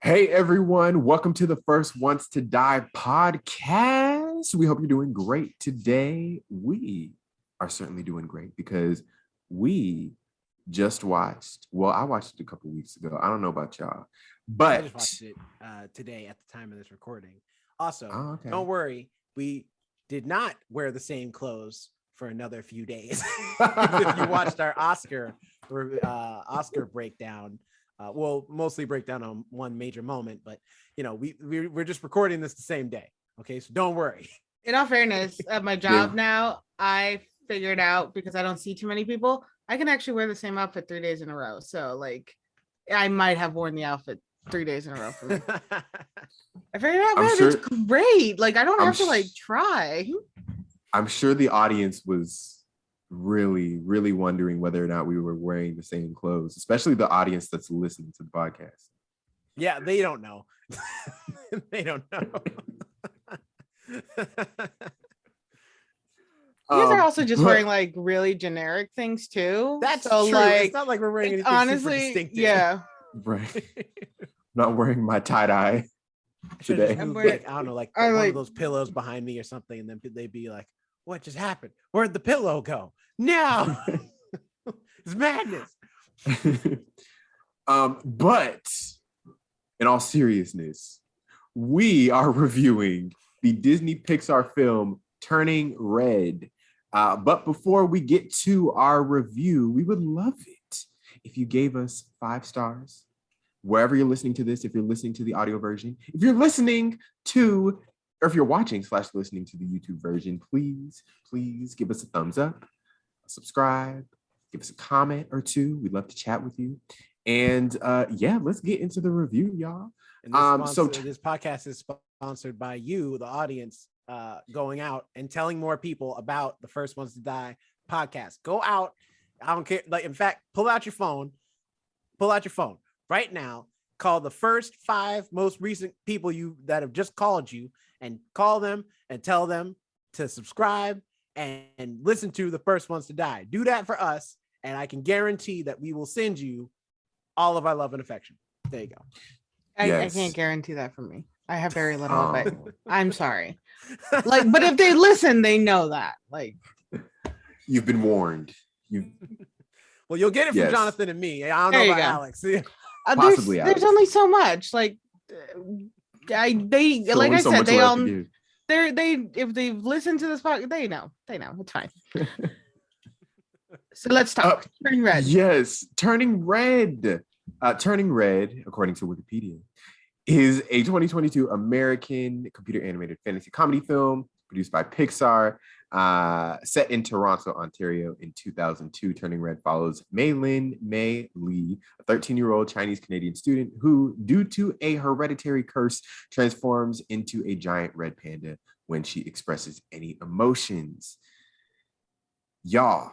Hey everyone, welcome to the First Wants to Die podcast. We hope you're doing great today. We are certainly doing great because we just watched, I watched it a couple weeks ago. I don't know about y'all, I but just watched it today at the time of this recording. Also, okay. Don't worry, we did not wear the same clothes for another few days. If you watched our Oscar breakdown, mostly breakdown on one major moment, but we're just recording this the same day. Okay, so don't worry. In all fairness, at my job now, I figured out, because I don't see too many people, I can actually wear the same outfit 3 days in a row. So I might have worn the outfit 3 days in a row for me. I figured out, man, it's great. I don't have to try. I'm sure the audience was really, really wondering whether or not we were wearing the same clothes, especially the audience that's listening to the podcast. Yeah, they don't know. They don't know. You guys are also just wearing really generic things too. That's so true. It's not like we're wearing anything honestly, super distinctive. Yeah. Right. Not wearing my tie-dye today. I don't know, one of those pillows behind me or something, and then they'd be like, "What just happened? Where'd the pillow go?" No, it's madness. But in all seriousness, we are reviewing the Disney Pixar film Turning Red. But before we get to our review, we would love it if you gave us 5 stars wherever you're listening to this. If you're listening to the audio version, if you're listening to, or if you're watching / listening to the YouTube version, please give us a thumbs up, subscribe, give us a comment or two. We'd love to chat with you. And let's get into the review, y'all. And this podcast is sponsored by you, the audience, going out and telling more people about the First Ones to Die podcast. Go out. I don't care. In fact, pull out your phone right now. Call the first 5 most recent people that have just called you, and call them and tell them to subscribe and listen to the First Ones to Die. Do that for us, and I can guarantee that we will send you all of our love and affection. There you go. I can't guarantee that for me. I have very little of it. I'm sorry. But if they listen, they know that. You've been warned. Well, you'll get it from Jonathan and me. I don't know about Alex. Possibly there's only so much. If they've listened to this podcast, they know. It's fine. So let's talk. Turning Red. Yes, Turning Red. Turning Red, according to Wikipedia, is a 2022 American computer animated fantasy comedy film produced by Pixar, set in Toronto, Ontario in 2002. Turning Red follows Mei-Lin Mei Lee, a 13-year-old Chinese-Canadian student who, due to a hereditary curse, transforms into a giant red panda when she expresses any emotions. Y'all,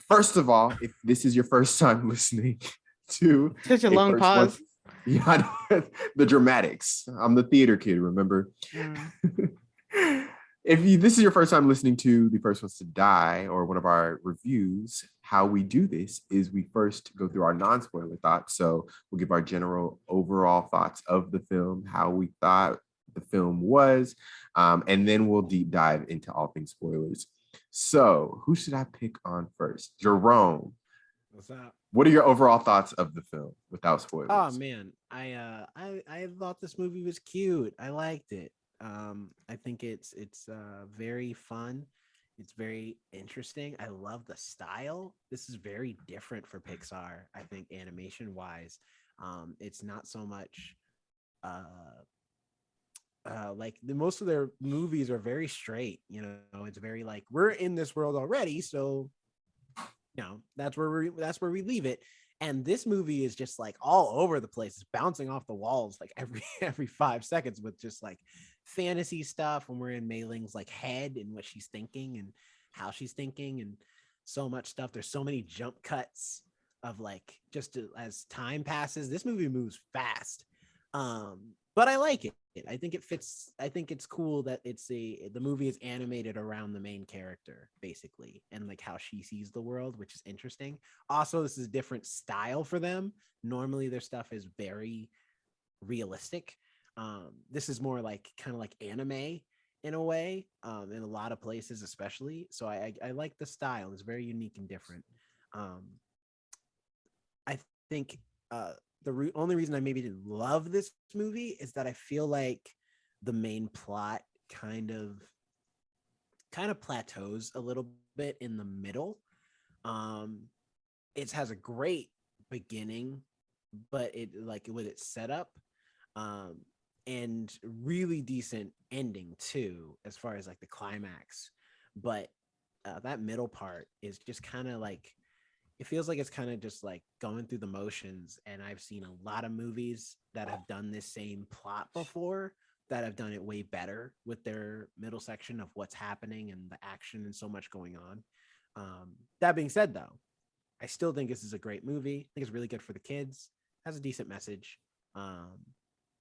first of all, if this is your first time listening to such a long pause. The dramatics. I'm the theater kid, remember? If this is your first time listening to The First Ones to Die, or one of our reviews, how we do this is we first go through our non-spoiler thoughts. So we'll give our general overall thoughts of the film, how we thought the film was, and then we'll deep dive into all things spoilers. So who should I pick on first? Jerome. What's up? What are your overall thoughts of the film without spoilers? Oh man, I thought this movie was cute. I liked it. I think it's very fun. It's very interesting. I love the style. This is very different for Pixar, I think, animation wise. It's not so much most of their movies are very straight. It's very we're in this world already, so that's where we leave it. And this movie is just all over the place. It's bouncing off the walls every 5 seconds with just fantasy stuff when we're in Mei-Ling's head and what she's thinking and how she's thinking, and so much stuff. There's so many jump cuts of as time passes. This movie moves fast. But I like it. I think it fits. I think it's cool that the movie is animated around the main character, basically, and like how she sees the world, which is interesting. Also, this is a different style for them. Normally their stuff is very realistic. This is more like kind of like anime in a way, in a lot of places, especially. So I like the style. It's very unique and different. I think the only reason I maybe didn't love this movie is that I feel like the main plot kind of plateaus a little bit in the middle. It has a great beginning, but it like with its setup, and really decent ending too, as far as like the climax. But that middle part is just kind of like, it feels like it's kind of just like going through the motions. And I've seen a lot of movies that have done this same plot before that have done it way better with their middle section of what's happening and the action and so much going on. That being said, though, I still think this is a great movie. I think it's really good for the kids. Has a decent message.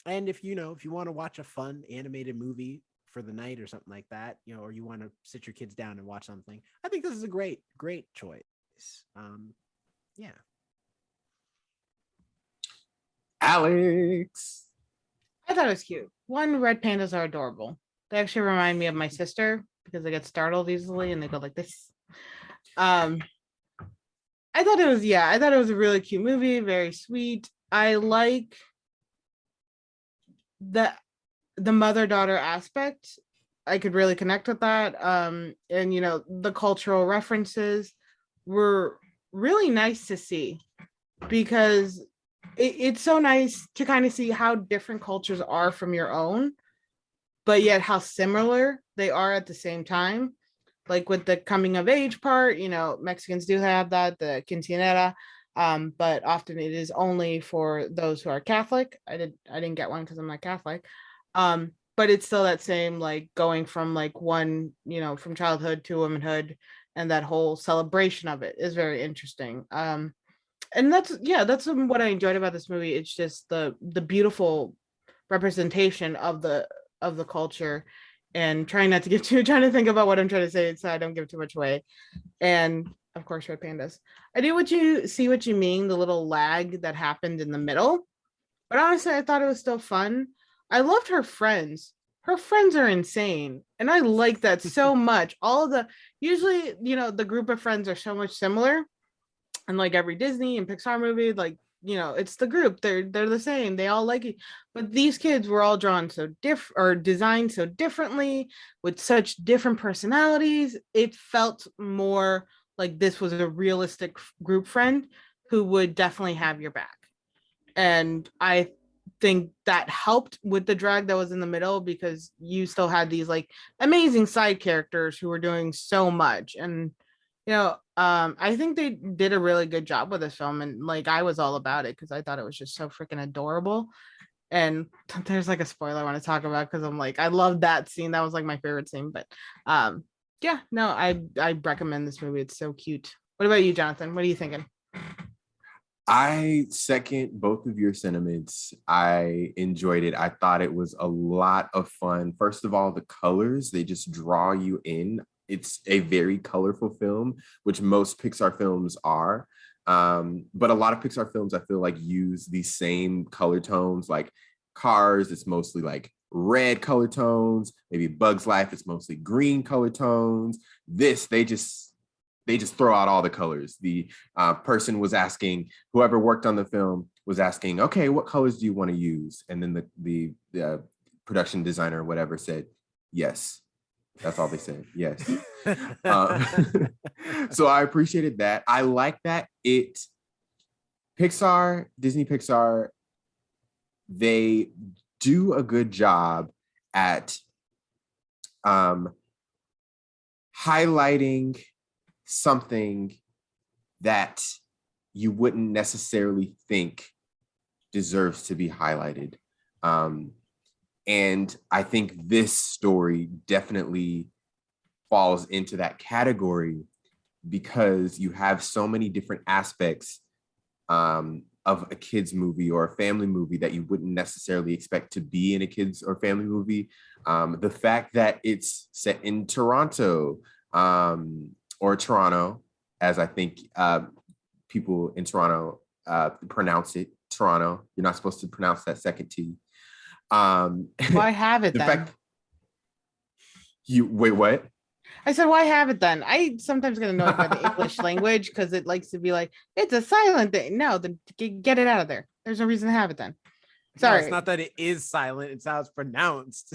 And if you want to watch a fun animated movie for the night or something like that, or you want to sit your kids down and watch something, I think this is a great choice. Yeah. Alex. I thought it was cute. One, red pandas are adorable. They actually remind me of my sister because they get startled easily and they go like this. I thought it was a really cute movie, very sweet. I like the mother-daughter aspect. I could really connect with that. And the cultural references were really nice to see, because it's so nice to kind of see how different cultures are from your own, but yet how similar they are at the same time. Like with the coming of age part, Mexicans do have that, the quinceañera, but often it is only for those who are Catholic. I didn't get one because I'm not Catholic. But it's still that same, like, going from like one, from childhood to womanhood, and that whole celebration of it is very interesting. And that's what I enjoyed about this movie. It's just the beautiful representation of the culture, and trying to think about what I'm trying to say so I don't give too much away. And of course, red pandas. I do see what you mean, the little lag that happened in the middle. But honestly, I thought it was still fun. I loved her friends. Her friends are insane. And I like that so much. Usually, the group of friends are so much similar. And like every Disney and Pixar movie, like, it's the group. They're the same. They all like it. But these kids were all drawn so designed so differently, with such different personalities. It felt more like this was a realistic group friend who would definitely have your back. And I think that helped with the drag that was in the middle, because you still had these like amazing side characters who were doing so much. And I think they did a really good job with this film, and like I was all about it because I thought it was just so freaking adorable. And there's like a spoiler I want to talk about, because I'm like, I love that scene. That was like my favorite scene. But yeah, no, I recommend this movie. It's so cute. What about you, Jonathan? What are you thinking? I second both of your sentiments. I enjoyed it. I thought it was a lot of fun. First of all, the colors, they just draw you in. It's a very colorful film, which most Pixar films are. But a lot of Pixar films, I feel like, use the same color tones. Like Cars, it's mostly like red color tones. Maybe Bug's Life, it's mostly green color tones. This, they just throw out all the colors. The person was asking, whoever worked on the film was asking, okay, what colors do you want to use? And then the production designer or whatever said, yes. That's all they said. Yes. So I appreciated that. I like that Disney Pixar, they do a good job at highlighting something that you wouldn't necessarily think deserves to be highlighted. And I think this story definitely falls into that category, because you have so many different aspects of a kids movie or a family movie that you wouldn't necessarily expect to be in a kids or family movie. The fact that it's set in Toronto, or Toronto, as I think people in Toronto pronounce it, Toronto. You're not supposed to pronounce that second T. Why have it the then? fact you wait, what? I said, why have it then? I sometimes get annoyed by the English language because it likes to be like, it's a silent thing. No, then get it out of there. There's no reason to have it then. Sorry. No, it's not that it is silent, it's how it's pronounced.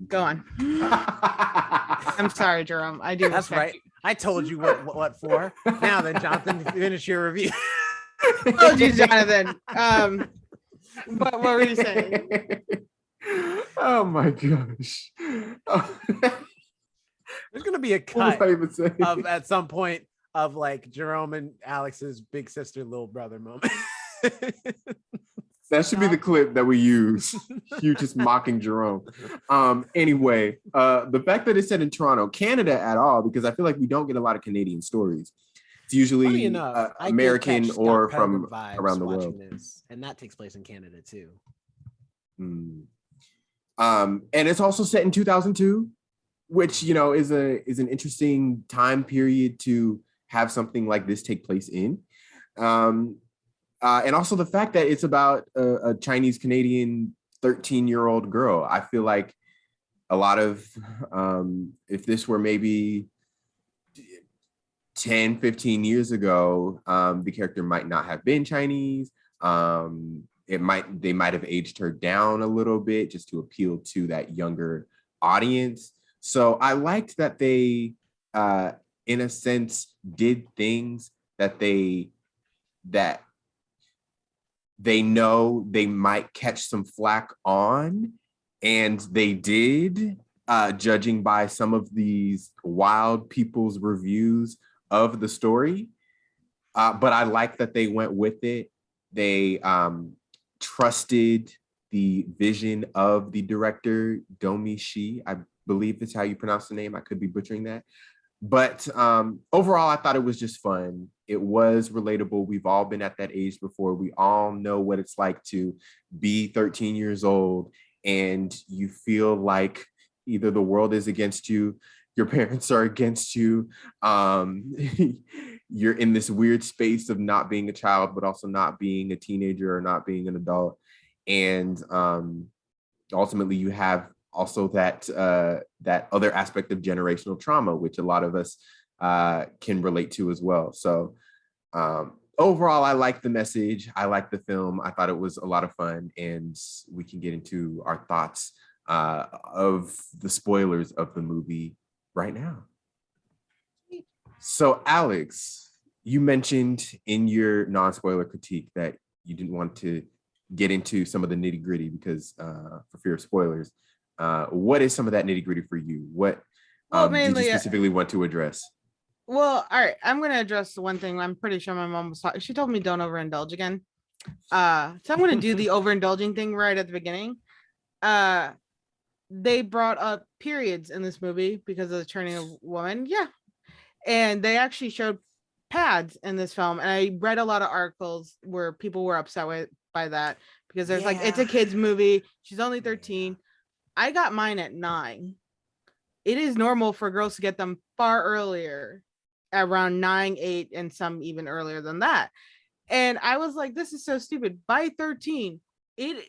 Go on. I'm sorry, Jerome. I do. That's right. I told you what for. Now then, Jonathan, finish your review. Oh, geez, Jonathan. What were you saying? Oh my gosh. There's gonna be a cut of at some point of like Jerome and Alex's big sister, little brother moment. That should be the clip that we use. You just mocking Jerome. Anyway, the fact that it's set in Toronto, Canada at all, because I feel like we don't get a lot of Canadian stories. It's usually enough, American or from around the world. And that takes place in Canada too. And it's also set in 2002, which, you know, is an interesting time period to have something like this take place in. And also the fact that it's about a Chinese Canadian 13-year-old girl. I feel like a lot of, if this were maybe 10, 15 years ago, the character might not have been Chinese. They might have aged her down a little bit just to appeal to that younger audience. So I liked that they, in a sense, did things that they know they might catch some flack on, and they did, judging by some of these wild people's reviews of the story. But I like that they went with it. They trusted the vision of the director, Domi Shi. I believe that's how you pronounce the name. I could be butchering that. But overall, I thought it was just fun. It was relatable. We've all been at that age before. We all know what it's like to be 13 years old and you feel like either the world is against you, your parents are against you. You're in this weird space of not being a child, but also not being a teenager or not being an adult. And ultimately, you have also that other aspect of generational trauma, which a lot of us can relate to as well. So overall, I like the message. I like the film. I thought it was a lot of fun, and we can get into our thoughts of the spoilers of the movie right now. So Alex, you mentioned in your non-spoiler critique that you didn't want to get into some of the nitty-gritty because for fear of spoilers. What is some of that nitty-gritty for you? What did you specifically want to address? Well, all right, I'm going to address the one thing. I'm pretty sure my mom was talking. She told me don't overindulge again. So I'm going to do the overindulging thing right at the beginning. They brought up periods in this movie because of the turning of a woman. Yeah. And they actually showed pads in this film. And I read a lot of articles where people were upset by that because there's like, it's a kid's movie. She's only 13. I got mine at 9. It is normal for girls to get them far earlier, around 9, 8, and some even earlier than that. And I was like, this is so stupid. By 13,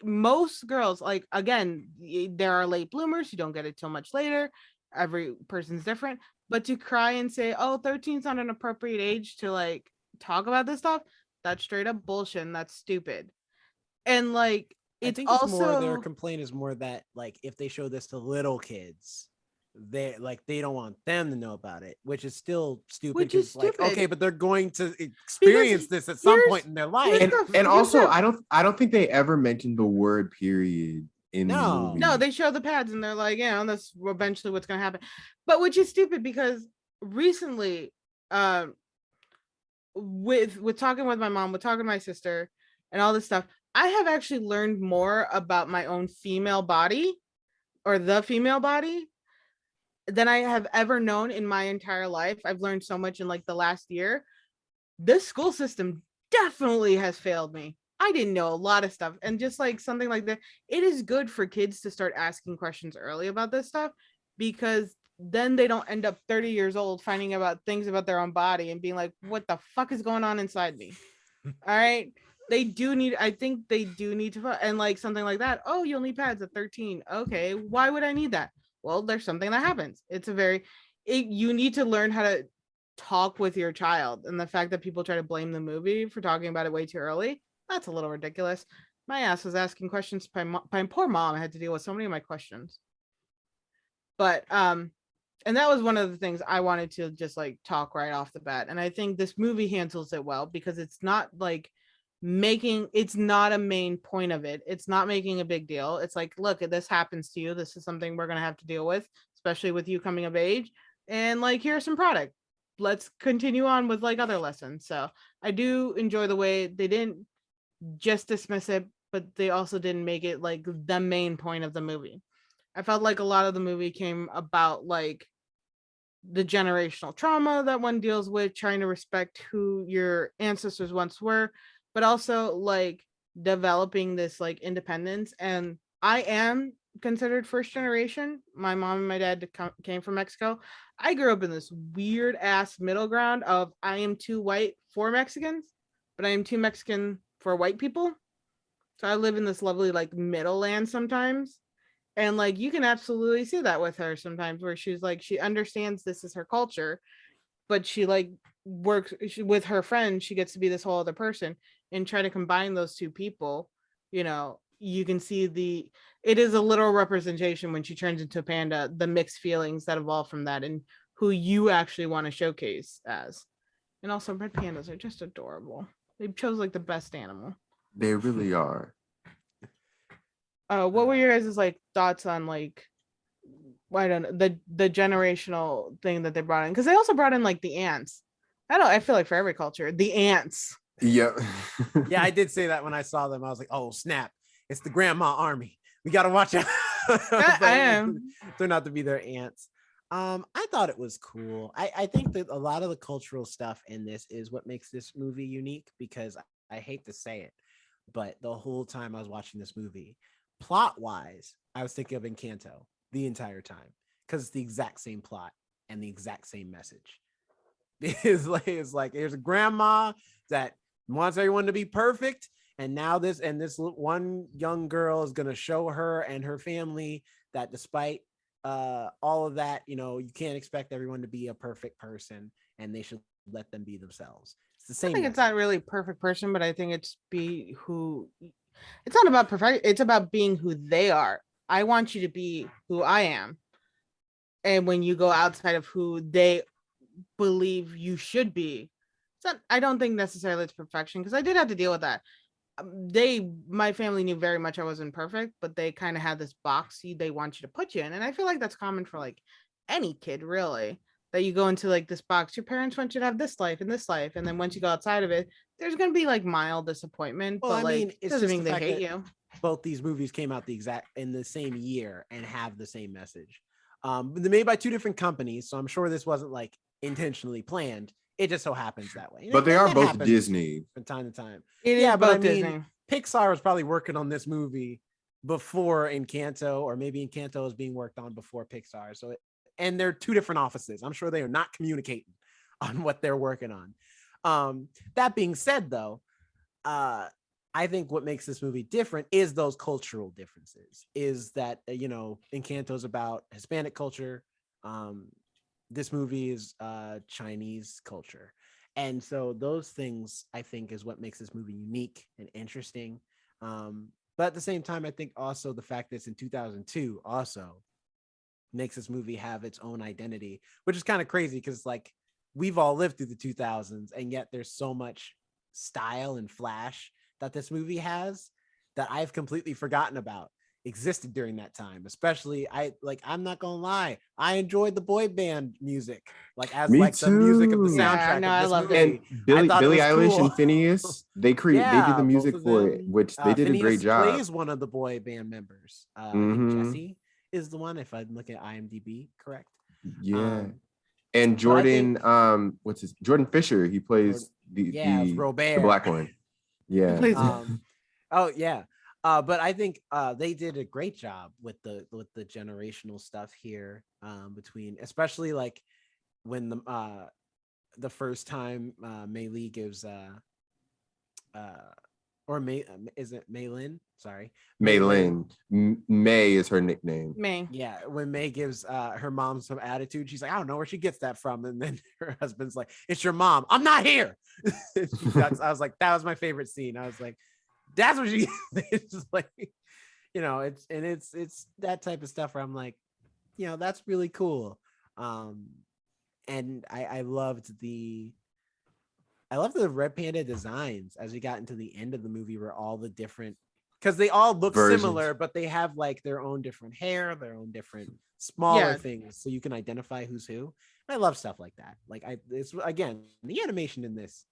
most girls, like, again, there are late bloomers. You don't get it till much later. Every person's different. But to cry and say, oh, 13 is not an appropriate age to like talk about this stuff, that's straight up bullshit. And that's stupid. And like, it's also their complaint is more that like if they show this to little kids, they don't want them to know about it, which is still stupid. Which is stupid. Like, okay, but they're going to experience this at some point in their life. And also, I don't think they ever mentioned the word period in the movie. No, they show the pads and they're like, you know, that's eventually what's gonna happen. But which is stupid because recently, with talking with my mom, with talking to my sister, and all this stuff, I have actually learned more about my own female body or the female body than I have ever known in my entire life. I've learned so much in like the last year. This school system definitely has failed me. I didn't know a lot of stuff. And just like something like that, it is good for kids to start asking questions early about this stuff, because then they don't end up 30 years old finding about things about their own body and being like, what the fuck is going on inside me? All right. I think they do need to, and like something like that. Oh, you'll need pads at 13. Okay. Why would I need that? Well, there's something that happens. You need to learn how to talk with your child. And the fact that people try to blame the movie for talking about it way too early, that's a little ridiculous. My ass was asking questions. My poor mom had to deal with so many of my questions. But and that was one of the things I wanted to just like talk right off the bat. And I think this movie handles it well, because it's not like it's not a main point of it. It's not making a big deal. It's like, look, this happens to you. This is something we're going to have to deal with, especially with you coming of age. And like, here's some product. Let's continue on with like other lessons. So I do enjoy the way they didn't just dismiss it, but they also didn't make it like the main point of the movie. I felt like a lot of the movie came about like the generational trauma that one deals with, trying to respect who your ancestors once were, but also like developing this like independence. And I am considered first generation. My mom and my dad came from Mexico. I grew up in this weird ass middle ground of I am too white for Mexicans, but I am too Mexican for white people. So I live in this lovely like middle land sometimes. And like you can absolutely see that with her sometimes, where she's like, she understands this is her culture, but she like with her friend, she gets to be this whole other person, and try to combine those two people. You know, you can see it is a literal representation when she turns into a panda, the mixed feelings that evolve from that, and who you actually want to showcase as. And also red pandas are just adorable. They chose like the best animal. They really are. What were your guys' like thoughts on like, I don't know, the generational thing that they brought in? Because they also brought in like the ants. I feel like for every culture, the ants. Yep. Yeah, I did say that when I saw them. I was like, oh snap, it's the grandma army. We gotta watch out. I am. They're not to be their ants. I thought it was cool. I think that a lot of the cultural stuff in this is what makes this movie unique, because I hate to say it, but the whole time I was watching this movie, plot wise, I was thinking of Encanto the entire time, because it's the exact same plot and the exact same message. It's like there's a grandma that wants everyone to be perfect, and now this one young girl is going to show her and her family that despite all of that, you know, you can't expect everyone to be a perfect person, and they should let them be themselves. It's the same. I think it's not really perfect person, but I think it's not about perfect. It's about being who they are. I want you to be who I am. And when you go outside of who they believe you should be, I don't think necessarily it's perfection, because I did have to deal with that. My family knew very much I wasn't perfect, but they kind of had this box they want you to put you in. And I feel like that's common for like any kid, really, that you go into like this box. Your parents want you to have this life and this life. And then once you go outside of it, there's going to be like mild disappointment, Well, but like, mean, it doesn't mean they hate you. Both these movies came out in the same year and have the same message. They're made by two different companies, so I'm sure this wasn't like intentionally planned. It just so happens that way. But they are both Disney from time to time. It is both Disney. Pixar was probably working on this movie before Encanto, or maybe Encanto was being worked on before Pixar. And they're two different offices. I'm sure they are not communicating on what they're working on. That being said, though, I think what makes this movie different is those cultural differences. Is that Encanto is about Hispanic culture. This movie is Chinese culture. And so those things, I think, is what makes this movie unique and interesting. But at the same time, I think also the fact that it's in 2002 also makes this movie have its own identity, which is kind of crazy, because like we've all lived through the 2000s, and yet there's so much style and flash that this movie has that I've completely forgotten about existed during that time. Especially I'm not gonna lie, I enjoyed the boy band music, the music of the soundtrack. I love it. And Billie Eilish cool. and Phineas, they did the music for it, which they did Phineas a great job. Plays one of the boy band members. I think Jesse is the one, if I'm looking at IMDb correct. Yeah. And Jordan, what's his Jordan Fisher? He plays the Robert, black one. Yeah. Oh yeah. But I think they did a great job with the generational stuff here, between, especially like when the first time Mei Li gives or May, is it Maylin? Sorry, Maylin. May is her nickname. May. Yeah, when May gives her mom some attitude, she's like, I don't know where she gets that from, and then her husband's like, "It's your mom. I'm not here." I was like, that was my favorite scene. I was like, that's what she. It's just like, it's that type of stuff where I'm like, that's really cool. And I loved the Red Panda designs as we got into the end of the movie, where all the different, because they all look similar, but they have like their own different hair, their own different smaller things, so you can identify who's who. And I love stuff like that. Like it's again, the animation in this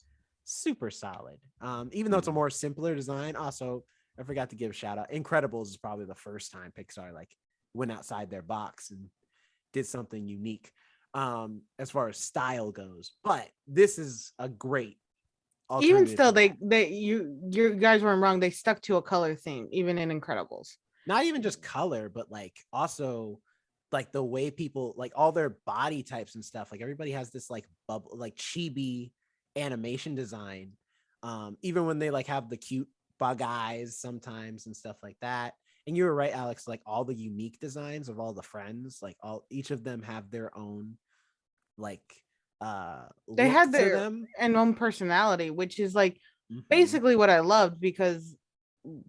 super solid. Even though it's a more simpler design. Also, I forgot to give a shout out. Incredibles is probably the first time Pixar like went outside their box and did something unique. As far as style goes, but this is a great even still you guys weren't wrong. They stuck to a color theme even in Incredibles. Not even just color, but like also like the way people, like all their body types and stuff, like everybody has this like bubble, like chibi animation design, even when they like have the cute bug eyes sometimes and stuff like that. And you were right, Alex, like all the unique designs of all the friends, like each of them have their own like they had their own personality, which is like basically what I loved, because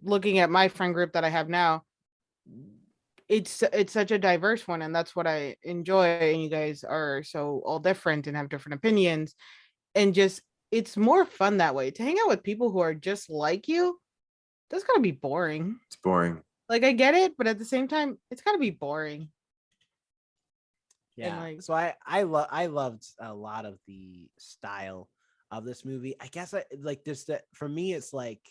looking at my friend group that I have now, it's such a diverse one, and that's what I enjoy. And you guys are so all different and have different opinions, and just it's more fun that way. To hang out with people who are just like you, that's gotta be boring. It's boring. Like I get it, but at the same time, it's gotta be boring. Yeah, so I loved a lot of the style of this movie. I guess I like this, that for me it's like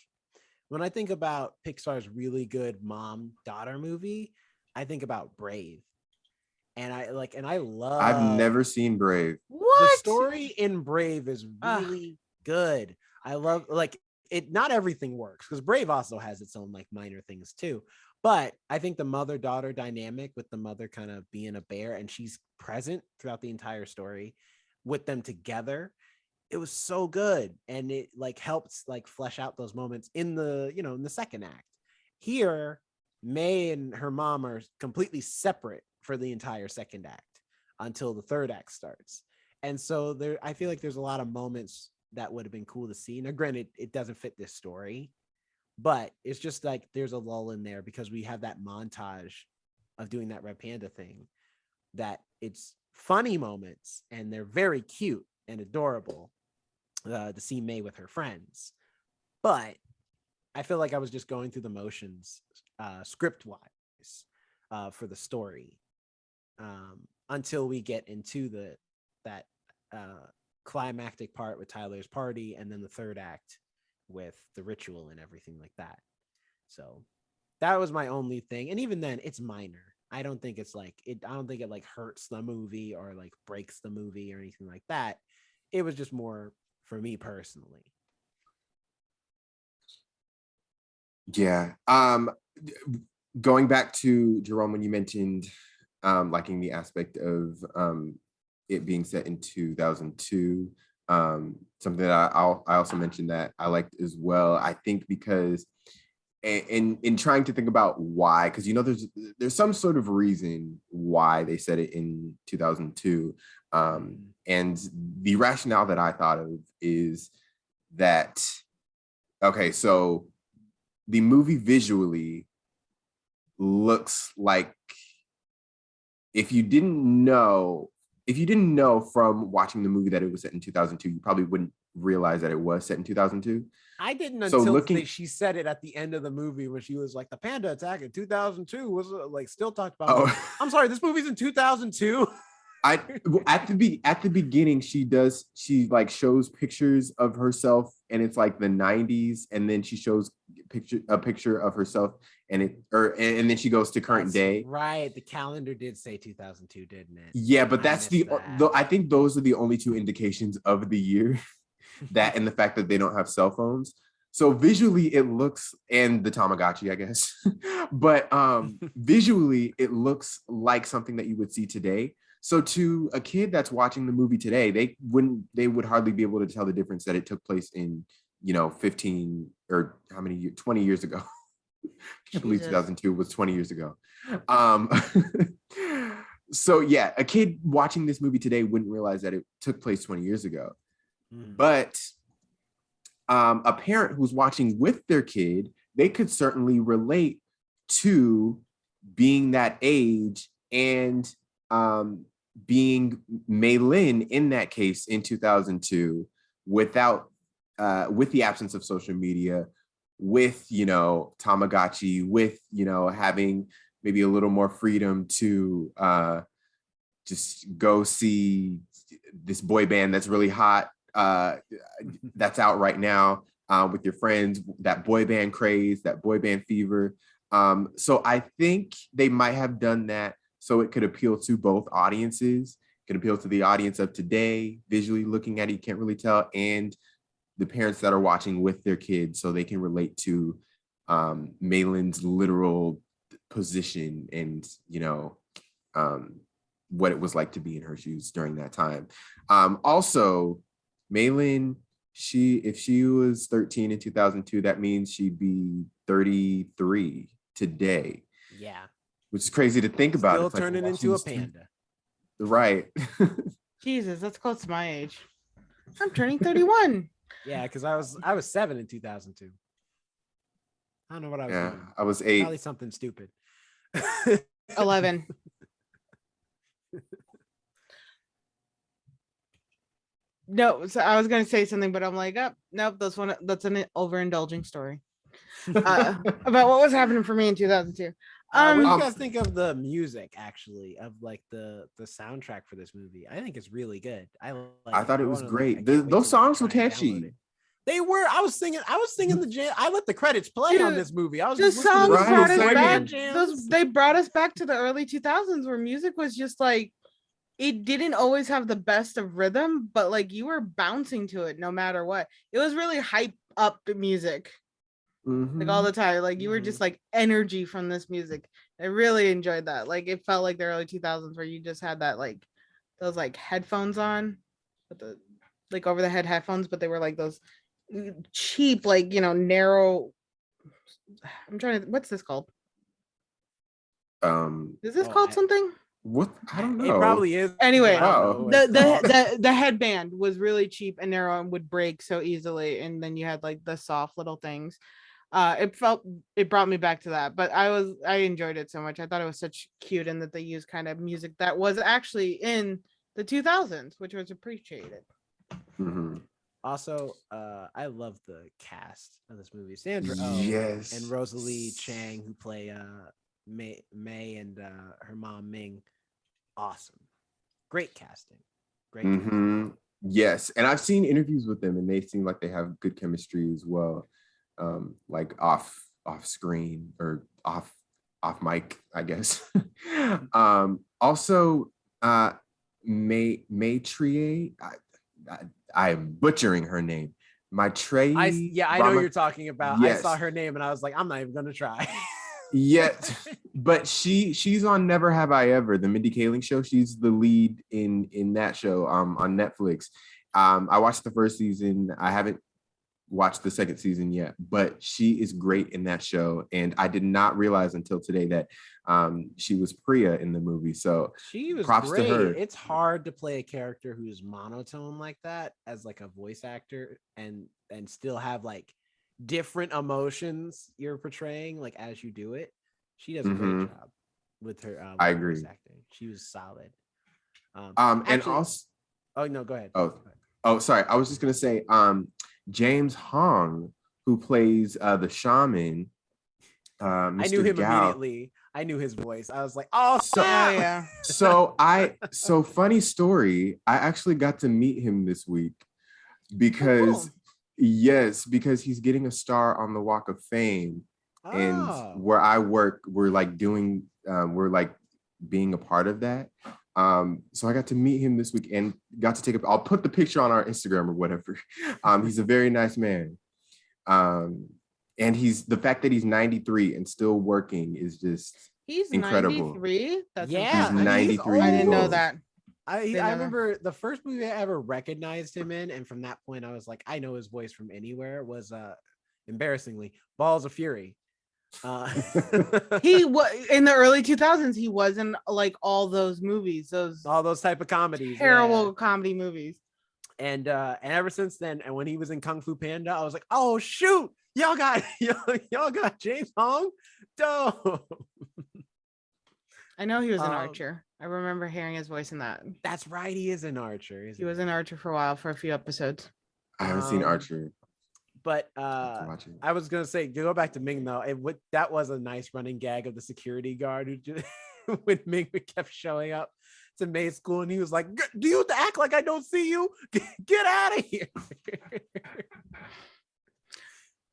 when I think about Pixar's really good mom-daughter movie, I think about Brave. And I love I've never seen Brave. What? The story in Brave is really good. I love like it, not everything works because Brave also has its own like minor things too. But I think the mother-daughter dynamic, with the mother kind of being a bear and she's present throughout the entire story with them together, it was so good. And it like helps like flesh out those moments in the, in the second act. Here, May and her mom are completely separate for the entire second act until the third act starts. And so I feel like there's a lot of moments that would have been cool to see. Now, granted, it doesn't fit this story, but it's just like there's a lull in there because we have that montage of doing that Red Panda thing, that it's funny moments and they're very cute and adorable to see May with her friends. But I feel like I was just going through the motions script wise for the story until we get into that climactic part with Tyler's party, and then the third act with the ritual and everything like that. So that was my only thing, and even then it's minor. I don't think it's like it, I don't think it like hurts the movie or like breaks the movie or anything like that. It was just more for me personally. Yeah. Going back to Jerome, when you mentioned liking the aspect of it being set in 2002, something that I also mentioned that I liked as well. I think because in trying to think about why, because there's some sort of reason why they set it in 2002, and the rationale that I thought of is that, okay, so the movie visually looks like, if you didn't know from watching the movie that it was set in 2002, you probably wouldn't realize that it was set in 2002. I didn't until she said it at the end of the movie when she was like, the panda attack in 2002 was like still talked about. Oh. I'm sorry, this movie's in 2002. At the beginning, she like shows pictures of herself and it's like the 90s, and then she shows a picture of herself, and then she goes to current day. Right, the calendar did say 2002, didn't it? Yeah, but that's I think those are the only two indications of the year, that and the fact that they don't have cell phones. So visually it looks, and the Tamagotchi, I guess, but visually it looks like something that you would see today. So to a kid that's watching the movie today, they would hardly be able to tell the difference that it took place in, 15 or how many years, 20 years ago. I can't believe 2002 was 20 years ago. So yeah, a kid watching this movie today wouldn't realize that it took place 20 years ago. But a parent who's watching with their kid, they could certainly relate to being that age and being Mei Lin in that case in 2002 with the absence of social media, with Tamagotchi, with having maybe a little more freedom to just go see this boy band that's really hot, that's out right now, with your friends, that boy band craze, that boy band fever. So I think they might have done that so it could appeal to both audiences. It could appeal to the audience of today, visually looking at it, you can't really tell, and the parents that are watching with their kids, so they can relate to Mei Lin's literal position and what it was like to be in her shoes during that time. Also, Mei Lin, if she was 13 in 2002, that means she'd be 33 today. Yeah, which is crazy to think about. Still turning into a panda. Right. Jesus, that's close to my age. I'm turning 31. Yeah, because I was 7 in 2002. I don't know what I was doing. I was 8. Probably something stupid. 11. No, so I was gonna say something, but I'm like, oh, nope, that's an overindulging story about what was happening for me in 2002. What do you guys think of the music, actually, of like the soundtrack for this movie? I think it's really good. I thought it was great. Those songs were catchy. They were. I was singing the jam. I let the credits play on this movie. I was the songs brought us back. They They brought us back to the early 2000s where music was just like, it didn't always have the best of rhythm, but like you were bouncing to it no matter what. It was really hype up the music. Like all the time, like you were just like energy from this music. I really enjoyed that. Like it felt like the early 2000s where you just had that like those like headphones on, with the like over the head headphones, but they were like those cheap, like narrow. What's this called? Is this called something? What? I don't know. It probably is. Anyway, the headband was really cheap and narrow and would break so easily, and then you had like the soft little things. It brought me back to that, but I enjoyed it so much. I thought it was such cute, and that they used kind of music that was actually in the 2000s, which was appreciated. Also, I love the cast of this movie. Sandra Oh yes, and Rosalie Chang, who play May and her mom Ming. Awesome, great casting. Great. Yes, and I've seen interviews with them, and they seem like they have good chemistry as well. Like off screen or off mic, I guess. Also, Maitreya, I am butchering her name. Maitreya. I know you're talking about. Yes. I saw her name and I was like, I'm not even gonna try. Yet, but she's on Never Have I Ever, the Mindy Kaling show. She's the lead in that show on Netflix. I watched the first season. I haven't watched the second season yet, but she is great in that show, and I did not realize until today that she was Priya in the movie. So she was props great. to her. It's hard to play a character who's monotone like that as like a voice actor and still have like different emotions you're portraying like as you do it. She does a great job with her I agree. voice acting. She was solid. Actually, and also, oh no, go ahead. Oh, sorry. I was just gonna say, James Hong, who plays the shaman. Mr. I knew him Gao. immediately. I knew his voice. I was like, oh, yeah. So funny story. I actually got to meet him this week because Yes, because he's getting a star on the Walk of Fame. And where I work, we're like being a part of that. So I got to meet him this week and got to I'll put the picture on our Instagram or whatever. He's a very nice man. And the fact that he's 93 and still working is just incredible. 93. That's yeah, he's 93. I didn't know old. that. I remember the first movie I ever recognized him in, and from that point I was like, I know his voice from anywhere, was embarrassingly Balls of Fury. He was in the early 2000s. He was in like all those movies, all those type of comedies, terrible comedy movies. And ever since then, and when he was in Kung Fu Panda, I was like, oh shoot, y'all got James Hong. Dope. I know he was an Archer. I remember hearing his voice in that. That's right, he is an Archer. He was an Archer for a while, for a few episodes. I haven't seen Archer. But I was gonna say, go back to Ming though. That was a nice running gag of the security guard who just, when Ming kept showing up to May's school, and he was like, "Do you act like I don't see you? Get out of here!"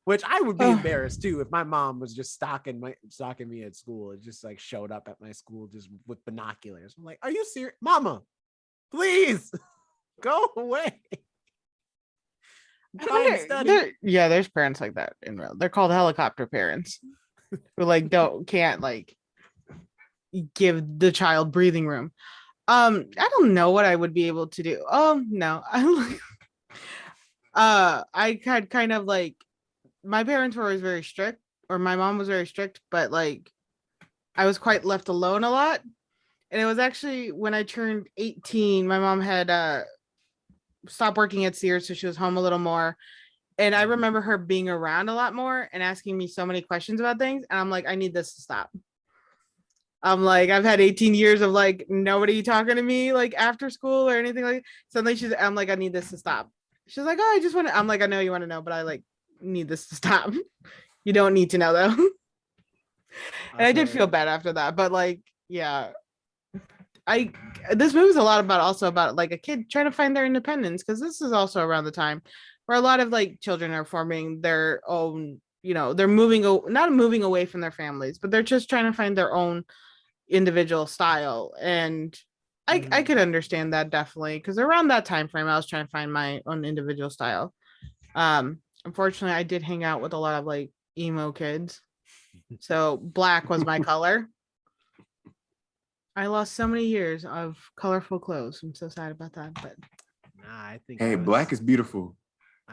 Which I would be embarrassed too if my mom was just stalking me at school. It just like showed up at my school just with binoculars. I'm like, "Are you serious, Mama? Please go away." There's parents like that in real. They're called helicopter parents who like can't like give the child breathing room. I don't know what I would be able to do. No. I had kind of like, my parents were always very strict, or my mom was very strict, but like I was quite left alone a lot. And it was actually when I turned 18, my mom had stopped working at Sears, so she was home a little more. And I remember her being around a lot more and asking me so many questions about things. And I'm like, I need this to stop. I'm like, I've had 18 years of like nobody talking to me like after school or anything like. Suddenly I'm like, I need this to stop. She's like, oh, I just want to. I'm like, I know you want to know, but I like need this to stop. You don't need to know though. And I did feel bad after that, but like, yeah. This movie's a lot about like a kid trying to find their independence, because this is also around the time where a lot of like children are forming their own, they're not moving away from their families, but they're just trying to find their own individual style. And I could understand that definitely, because around that time frame I was trying to find my own individual style. Unfortunately I did hang out with a lot of like emo kids, so black was my color. I lost so many years of colorful clothes. I'm so sad about that, but I think black is beautiful.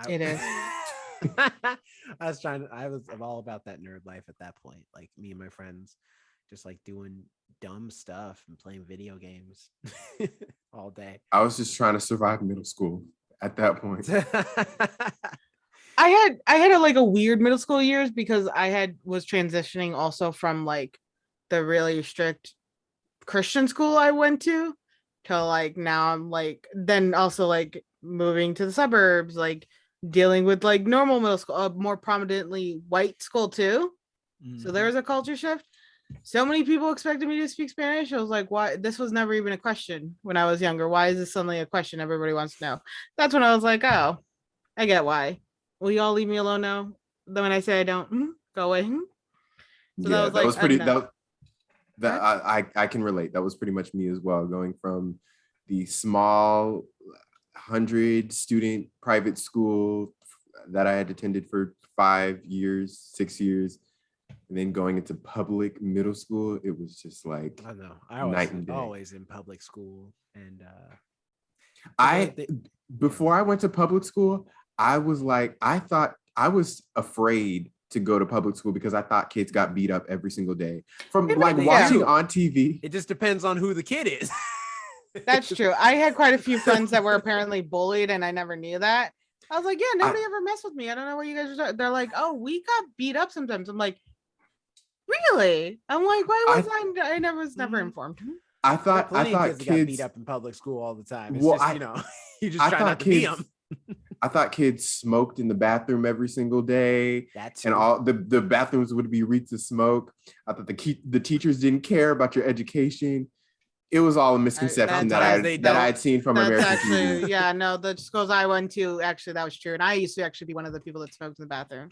It is. I was all about that nerd life at that point. Like me and my friends just like doing dumb stuff and playing video games all day. I was just trying to survive middle school at that point. I had a weird middle school years, because was transitioning also from like the really strict Christian school I went to like now I'm like, then also like moving to the suburbs, like dealing with like normal middle school, more prominently white school too. So there was a culture shift. So many people expected me to speak Spanish. I was like, why? This was never even a question when I was younger. Why is this suddenly a question everybody wants to know? That's when I was like, oh, I get why. Will you all leave me alone now? Then when I say I don't, go away. So that was pretty. I can relate. That was pretty much me as well. Going from the small 100-student private school that I had attended for 6 years, and then going into public middle school, it was just like I know. I was always in public school, and before I went to public school, I thought I was afraid to go to public school because I thought kids got beat up every single day from watching on TV. It just depends on who the kid is. That's true. I had quite a few friends that were apparently bullied, and I never knew that. I was like, yeah, nobody ever messed with me. I don't know what you guys are talking. They're like, oh, we got beat up sometimes. I'm like, really? I'm like, why was I was never informed. I thought kids got beat up in public school all the time. It's you just try not to beat them. I thought kids smoked in the bathroom every single day. And all the bathrooms would be reeked of smoke. I thought the teachers didn't care about your education. It was all a misconception that I had seen from That's American actually, TV. yeah, no, the schools I went to, actually, that was true. And I used to actually be one of the people that smoked in the bathroom.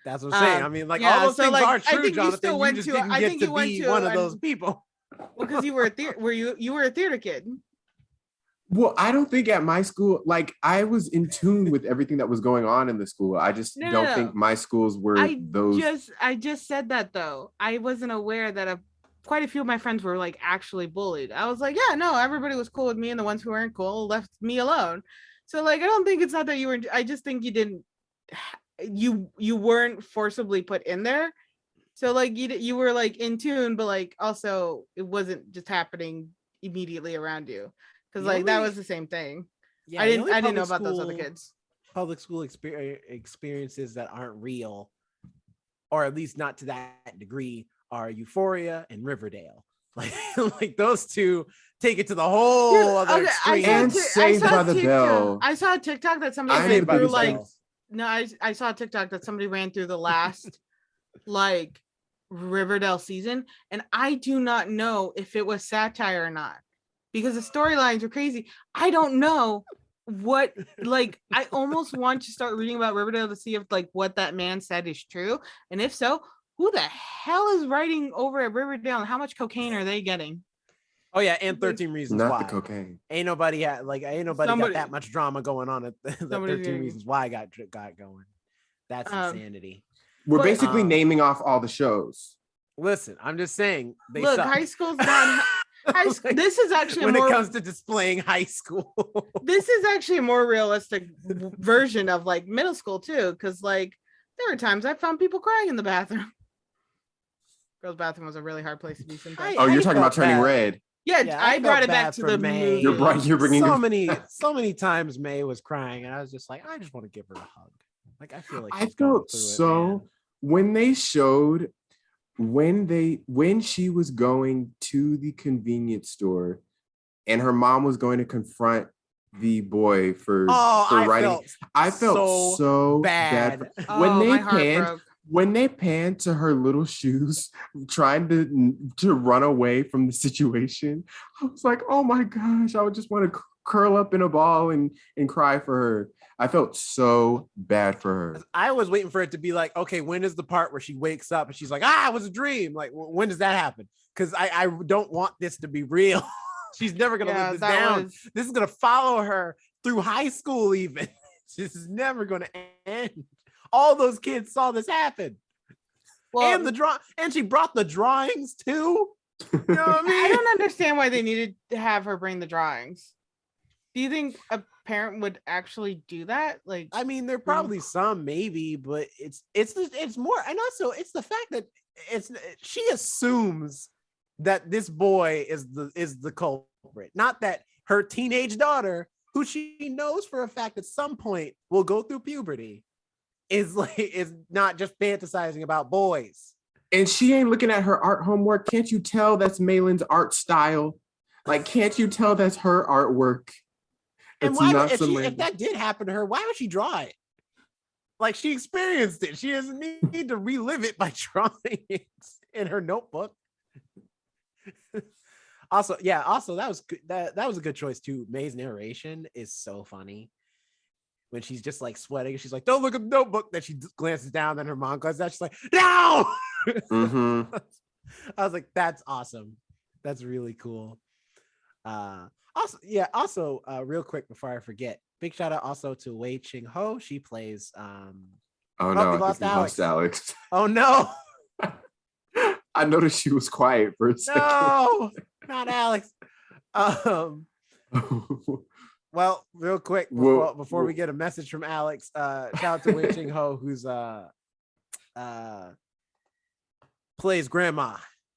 That's what I'm saying. I mean, like yeah, all those so, things like, are I true, think you Jonathan. still You went just to- didn't I get think to you went be to one of an- those people. Well, because you were a theater, you were a theater kid. Well, I don't think at my school, like I was in tune with everything that was going on in the school. I just don't No. think my schools were those. I just said that though. I wasn't aware that quite a few of my friends were like actually bullied. I was like, yeah, no, everybody was cool with me, and the ones who weren't cool left me alone. So like, I don't think it's not that you were. I just think you didn't. You weren't forcibly put in there. So like you were like in tune, but like also it wasn't just happening immediately around you, because like that was the same thing. Yeah, I didn't know about those other kids. Public school experiences that aren't real, or at least not to that degree, are Euphoria and Riverdale. Like those two take it to the whole other extreme. And Saved by the Bell. I saw a TikTok that somebody ran by through the like Bell. no, I saw a TikTok that somebody ran through the last like Riverdale season, and I do not know if it was satire or not, because the storylines were crazy. I don't know what, like, I almost want to start reading about Riverdale to see if like what that man said is true, and if so, who the hell is writing over at Riverdale, and how much cocaine are they getting? Oh yeah, and 13 Reasons Not Why. the cocaine. Ain't nobody got that much drama going on at the 13 Reasons Why got going. That's insanity. We're basically naming off all the shows. Listen, I'm just saying. Look, suck. high school's not. This is actually when it comes to displaying high school. This is actually a more realistic version of like middle school too, because like there were times I found people crying in the bathroom. Girls' bathroom was a really hard place to be sometimes. Oh, you're talking about Turning Red. Yeah, I brought it back to the May. movie. You're bringing so many times May was crying, and I was just like, I just want to give her a hug. Like I feel like I felt so when they showed when she was going to the convenience store, and her mom was going to confront the boy for writing. I felt so bad. When they panned to her little shoes, trying to run away from the situation, I was like, oh my gosh, I would just want to curl up in a ball and cry for her. I felt so bad for her. I was waiting for it to be like, okay, when is the part where she wakes up and she's like, it was a dream? Like, when does that happen? Because I don't want this to be real. She's never going to live this down. This is going to follow her through high school even. This is never going to end. All those kids saw this happen. Well, and she brought the drawings too. You know what I mean? I don't understand why they needed to have her bring the drawings. Do you think a parent would actually do that? Like, I mean, there are probably some, maybe, but it's more, and also it's the fact that she assumes that this boy is the culprit, not that her teenage daughter, who she knows for a fact at some point will go through puberty, is not just fantasizing about boys. And she ain't looking at her art homework. Can't you tell that's Malin's art style? Like, can't you tell that's her artwork? And if that did happen to her, why would she draw it? Like, she experienced it. She doesn't need to relive it by drawing it in her notebook. Also, that was good. That was a good choice too. May's narration is so funny. When she's just like sweating, she's like, "Don't look at the notebook." Then she glances down, then her mom glances down. She's like, "No!" Mm-hmm. I was like, "That's awesome. That's really cool." Also, real quick before I forget, big shout out also to Wei Ching Ho. She plays we lost Alex. Oh no. I noticed she was quiet for a second. No, not Alex. Well, real quick before we get a message from Alex, shout out to Wei Ching Ho, who's plays Grandma.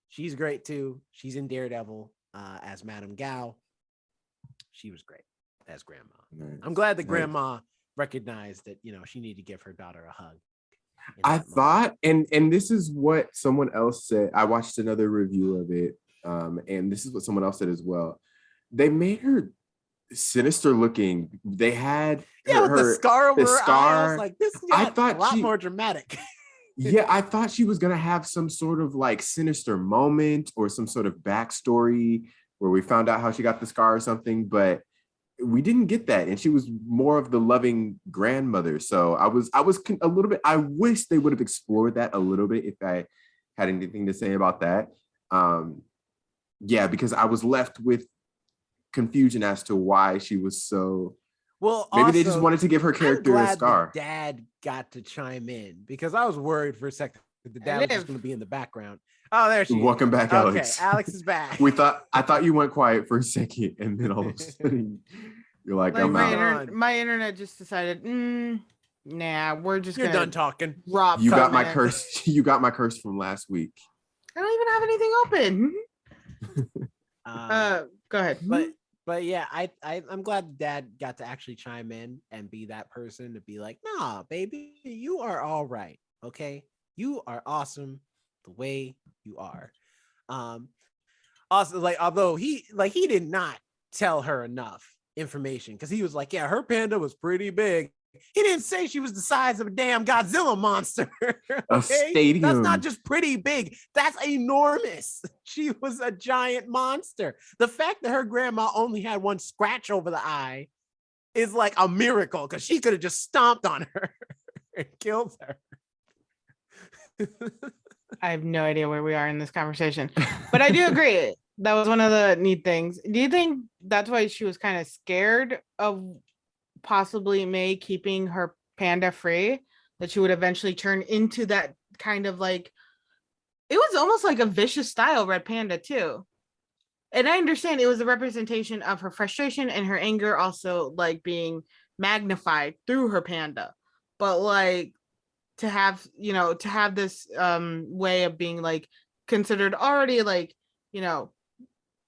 She's great too. She's in Daredevil as Madame Gao. She was great as Grandma. Nice. I'm glad that Grandma recognized that, she needed to give her daughter a hug. I thought, and this is what someone else said. I watched another review of it, and this is what someone else said as well. They made her sinister looking. They had with the scar over her eye. I was like, this got a lot more dramatic. Yeah, I thought she was gonna have some sort of like sinister moment or some sort of backstory where we found out how she got the scar or something, but we didn't get that. And she was more of the loving grandmother. So I was a little bit, I wish they would have explored that a little bit if I had anything to say about that. Yeah, because I was left with confusion as to why she was so. Well, maybe also, they just wanted to give her character a scar. The dad got to chime in because I was worried for a second that the dad was just going to be in the background. Oh, there she is. Welcome back, Alex. Okay, Alex is back. I thought you went quiet for a second, and then all of a sudden you're like I'm out. My internet just decided, nah, we're just You're done talking. Rob, you got my curse. You got my curse from last week. I don't even have anything open. Go ahead. But yeah, I'm glad Dad got to actually chime in and be that person to be like, nah, baby, you are all right. Okay, you are awesome the way you are. Also, like, although he did not tell her enough information because he was like, yeah, her panda was pretty big. He didn't say she was the size of a damn Godzilla monster. Okay? A stadium. That's not just pretty big. That's enormous. She was a giant monster. The fact that her grandma only had one scratch over the eye is like a miracle because she could have just stomped on her and killed her. I have no idea where we are in this conversation, but I do agree. That was one of the neat things. Do you think that's why she was kind of scared of possibly May keeping her panda free, that she would eventually turn into that kind of like, it was almost like a vicious style red panda too. And I understand it was a representation of her frustration and her anger also like being magnified through her panda. But like to have this way of being like considered already like,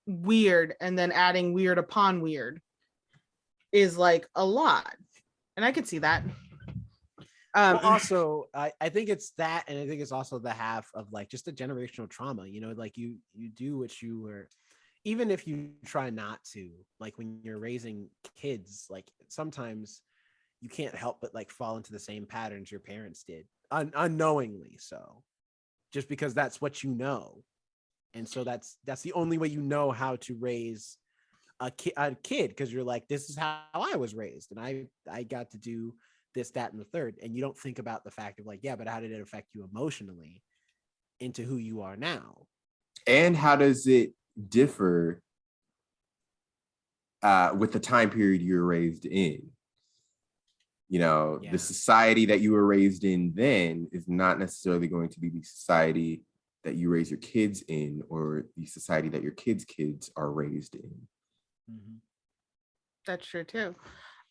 weird and then adding weird upon weird is like a lot, and I could see that. Also, I think it's that, and I think it's also the half of like just a generational trauma. Like you do what you were, even if you try not to. Like when you're raising kids, like sometimes you can't help but like fall into the same patterns your parents did, unknowingly. So, just because that's what you know, and so that's the only way you know how to raise a kid, because you're like, this is how I was raised and I got to do this, that, and the third, and you don't think about the fact of like, yeah, but how did it affect you emotionally into who you are now, and how does it differ with the time period you were raised in? The society that you were raised in then is not necessarily going to be the society that you raise your kids in, or the society that your kids' are raised in. Mm-hmm. That's true too.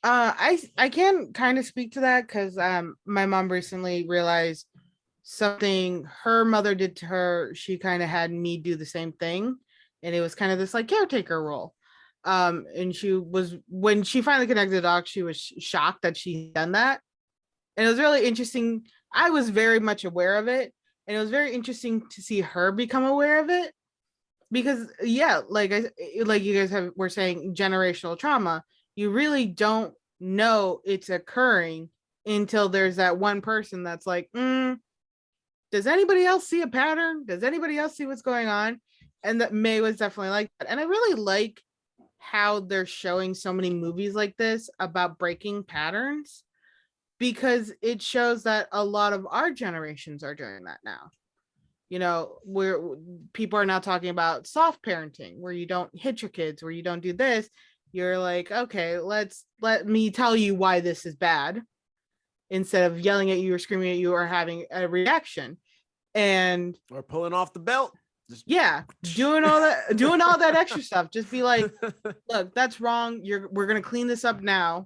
I can kind of speak to that because my mom recently realized something her mother did to her. She kind of had me do the same thing, and it was kind of this like caretaker role. And when she finally connected the dots, she was shocked that she had done that, and it was really interesting. I was very much aware of it, and it was very interesting to see her become aware of it. Because like you guys were saying, generational trauma, you really don't know it's occurring until there's that one person that's like, does anybody else see a pattern? Does anybody else see what's going on? And that May was definitely like that. And I really like how they're showing so many movies like this about breaking patterns, because it shows that a lot of our generations are doing that now. Where people are now talking about soft parenting, where you don't hit your kids, where you don't do this. You're like, okay, let me tell you why this is bad, instead of yelling at you or screaming at you or having a reaction, or pulling off the belt. Doing all that extra stuff. Just be like, look, that's wrong. We're gonna clean this up now,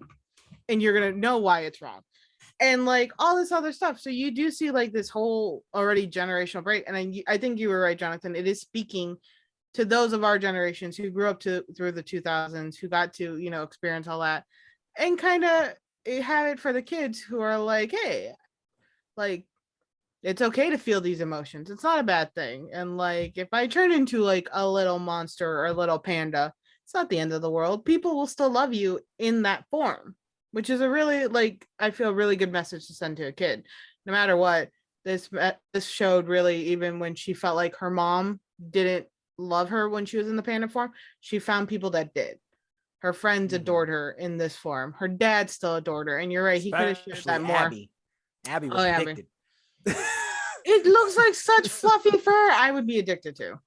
and you're gonna know why it's wrong. And like all this other stuff. So you do see like this whole already generational break. And I think you were right, Jonathan. It is speaking to those of our generations who grew up through the 2000s, who got to, experience all that, and kind of have it for the kids who are like, hey, like, it's okay to feel these emotions. It's not a bad thing. And like, if I turn into like a little monster or a little panda, it's not the end of the world. People will still love you in that form, which is a really, like, I feel really good message to send to a kid. No matter what, this showed really, even when she felt like her mom didn't love her when she was in the Panda form. She found people that did. Her friends adored her in this form. Her dad still adored her. And you're right, he could have shared that Especially more. Abby was addicted. It looks like such fluffy fur. I would be addicted to.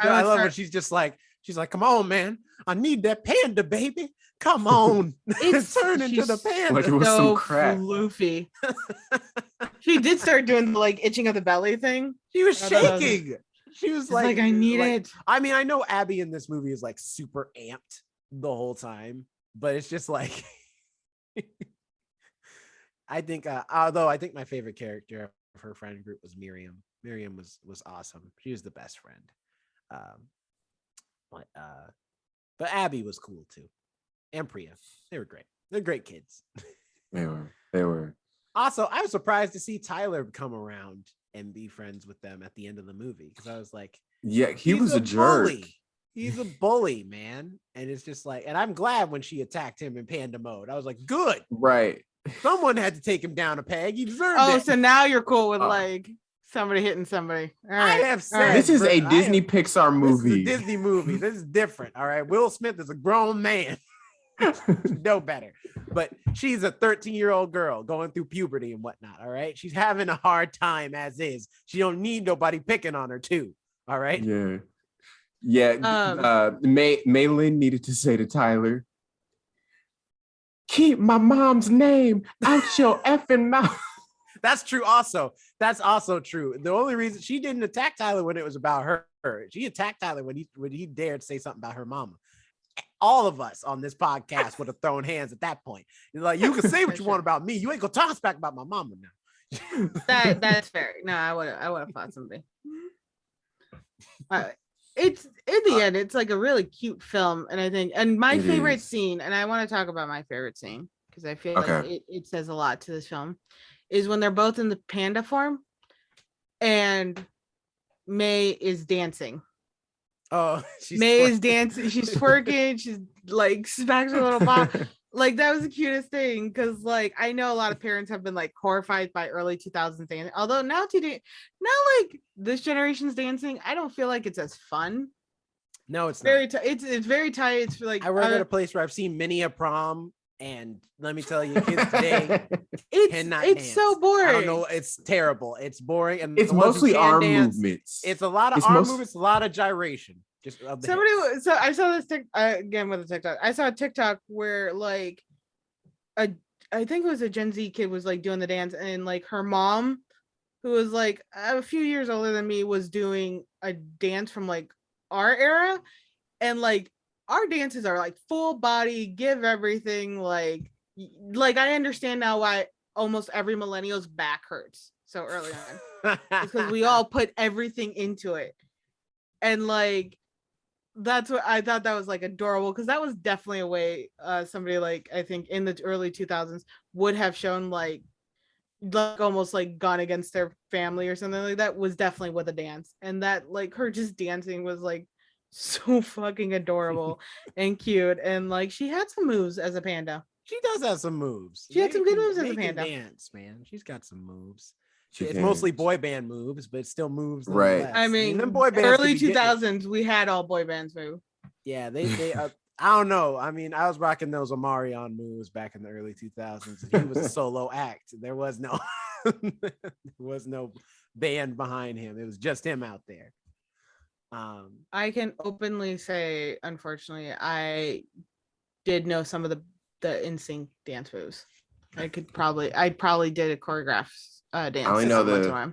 I love when she's like, come on, man. I need that panda, baby. Come on. It's turning to the panda. Like it was some crack. Floofy. She did start doing the like itching of the belly thing. She was shaking. She was like, I need it. I mean, I know Abby in this movie is like super amped the whole time, but it's just like, I think, although I think my favorite character of her friend group was Miriam. Miriam was awesome. She was the best friend. But Abby was cool too. And Priya. They were great. They're great kids. They were. Also, I was surprised to see Tyler come around and be friends with them at the end of the movie, because I was like, yeah, he was a jerk. Bully. He's a bully, man. And it's just like, and I'm glad when she attacked him in panda mode. I was like, good. Right. Someone had to take him down a peg. He deserved it. Oh, so now you're cool with like somebody hitting somebody. All right. I have said this is a Disney Pixar movie. This is a Disney movie. This is different. All right. Will Smith is a grown man. No better. But she's a 13-year-old girl going through puberty and whatnot. All right. She's having a hard time as is. She don't need nobody picking on her too. All right. Yeah. Yeah. Maylin needed to say to Tyler, keep my mom's name out your effing mouth. That's true. Also, that's also true. The only reason she didn't attack Tyler when it was about her, she attacked Tyler when he dared say something about her mama. All of us on this podcast would have thrown hands at that point. You're like, you can say what you want about me. You ain't gonna talk back about my mama now. That's fair. No, I would have fought somebody. It's in the end, it's like a really cute film, and I think, and my favorite scene, and I want to talk about my favorite scene because I feel like it says a lot to this film, is when they're both in the panda form, and May is dancing. Oh, May is dancing. She's twerking. She's like smacks her little body. Like that was the cutest thing, because like I know a lot of parents have been like horrified by early 2000s dancing. Although now like this generation's dancing, I don't feel like it's as fun. No, it's very not. It's very tight. It's like I work at a place where I've seen many a prom, and let me tell you, kids today cannot dance. So boring. I don't know. It's terrible. It's boring, and it's mostly arm movements. It's a lot of arm movements, a lot of gyration. Just so I saw this again with a TikTok. I saw a TikTok where like I think it was a Gen Z kid was like doing the dance, and like her mom, who was like a few years older than me, was doing a dance from like our era, and like our dances are like full body, give everything. Like I understand now why almost every millennial's back hurts so early on, because we all put everything into it, and like. That's what I thought that was like adorable, because that was definitely a way somebody like I think in the early 2000s would have shown like almost like gone against their family or something like that, was definitely with a dance, and that like her just dancing was like so fucking adorable and cute, and like she had some moves as a panda. She does have some moves. She had some good moves as a panda. Dance, man. She's got some moves. It's mostly boy band moves, but it still moves. Right. I mean, them boy bands early 2000s, we had all boy bands move. Yeah, they I don't know. I mean, I was rocking those Omarion moves back in the early 2000s. He was a solo act. There was no band behind him. It was just him out there. I can openly say, unfortunately, I did know some of the NSYNC dance moves. I probably did a choreographed dance. I only know the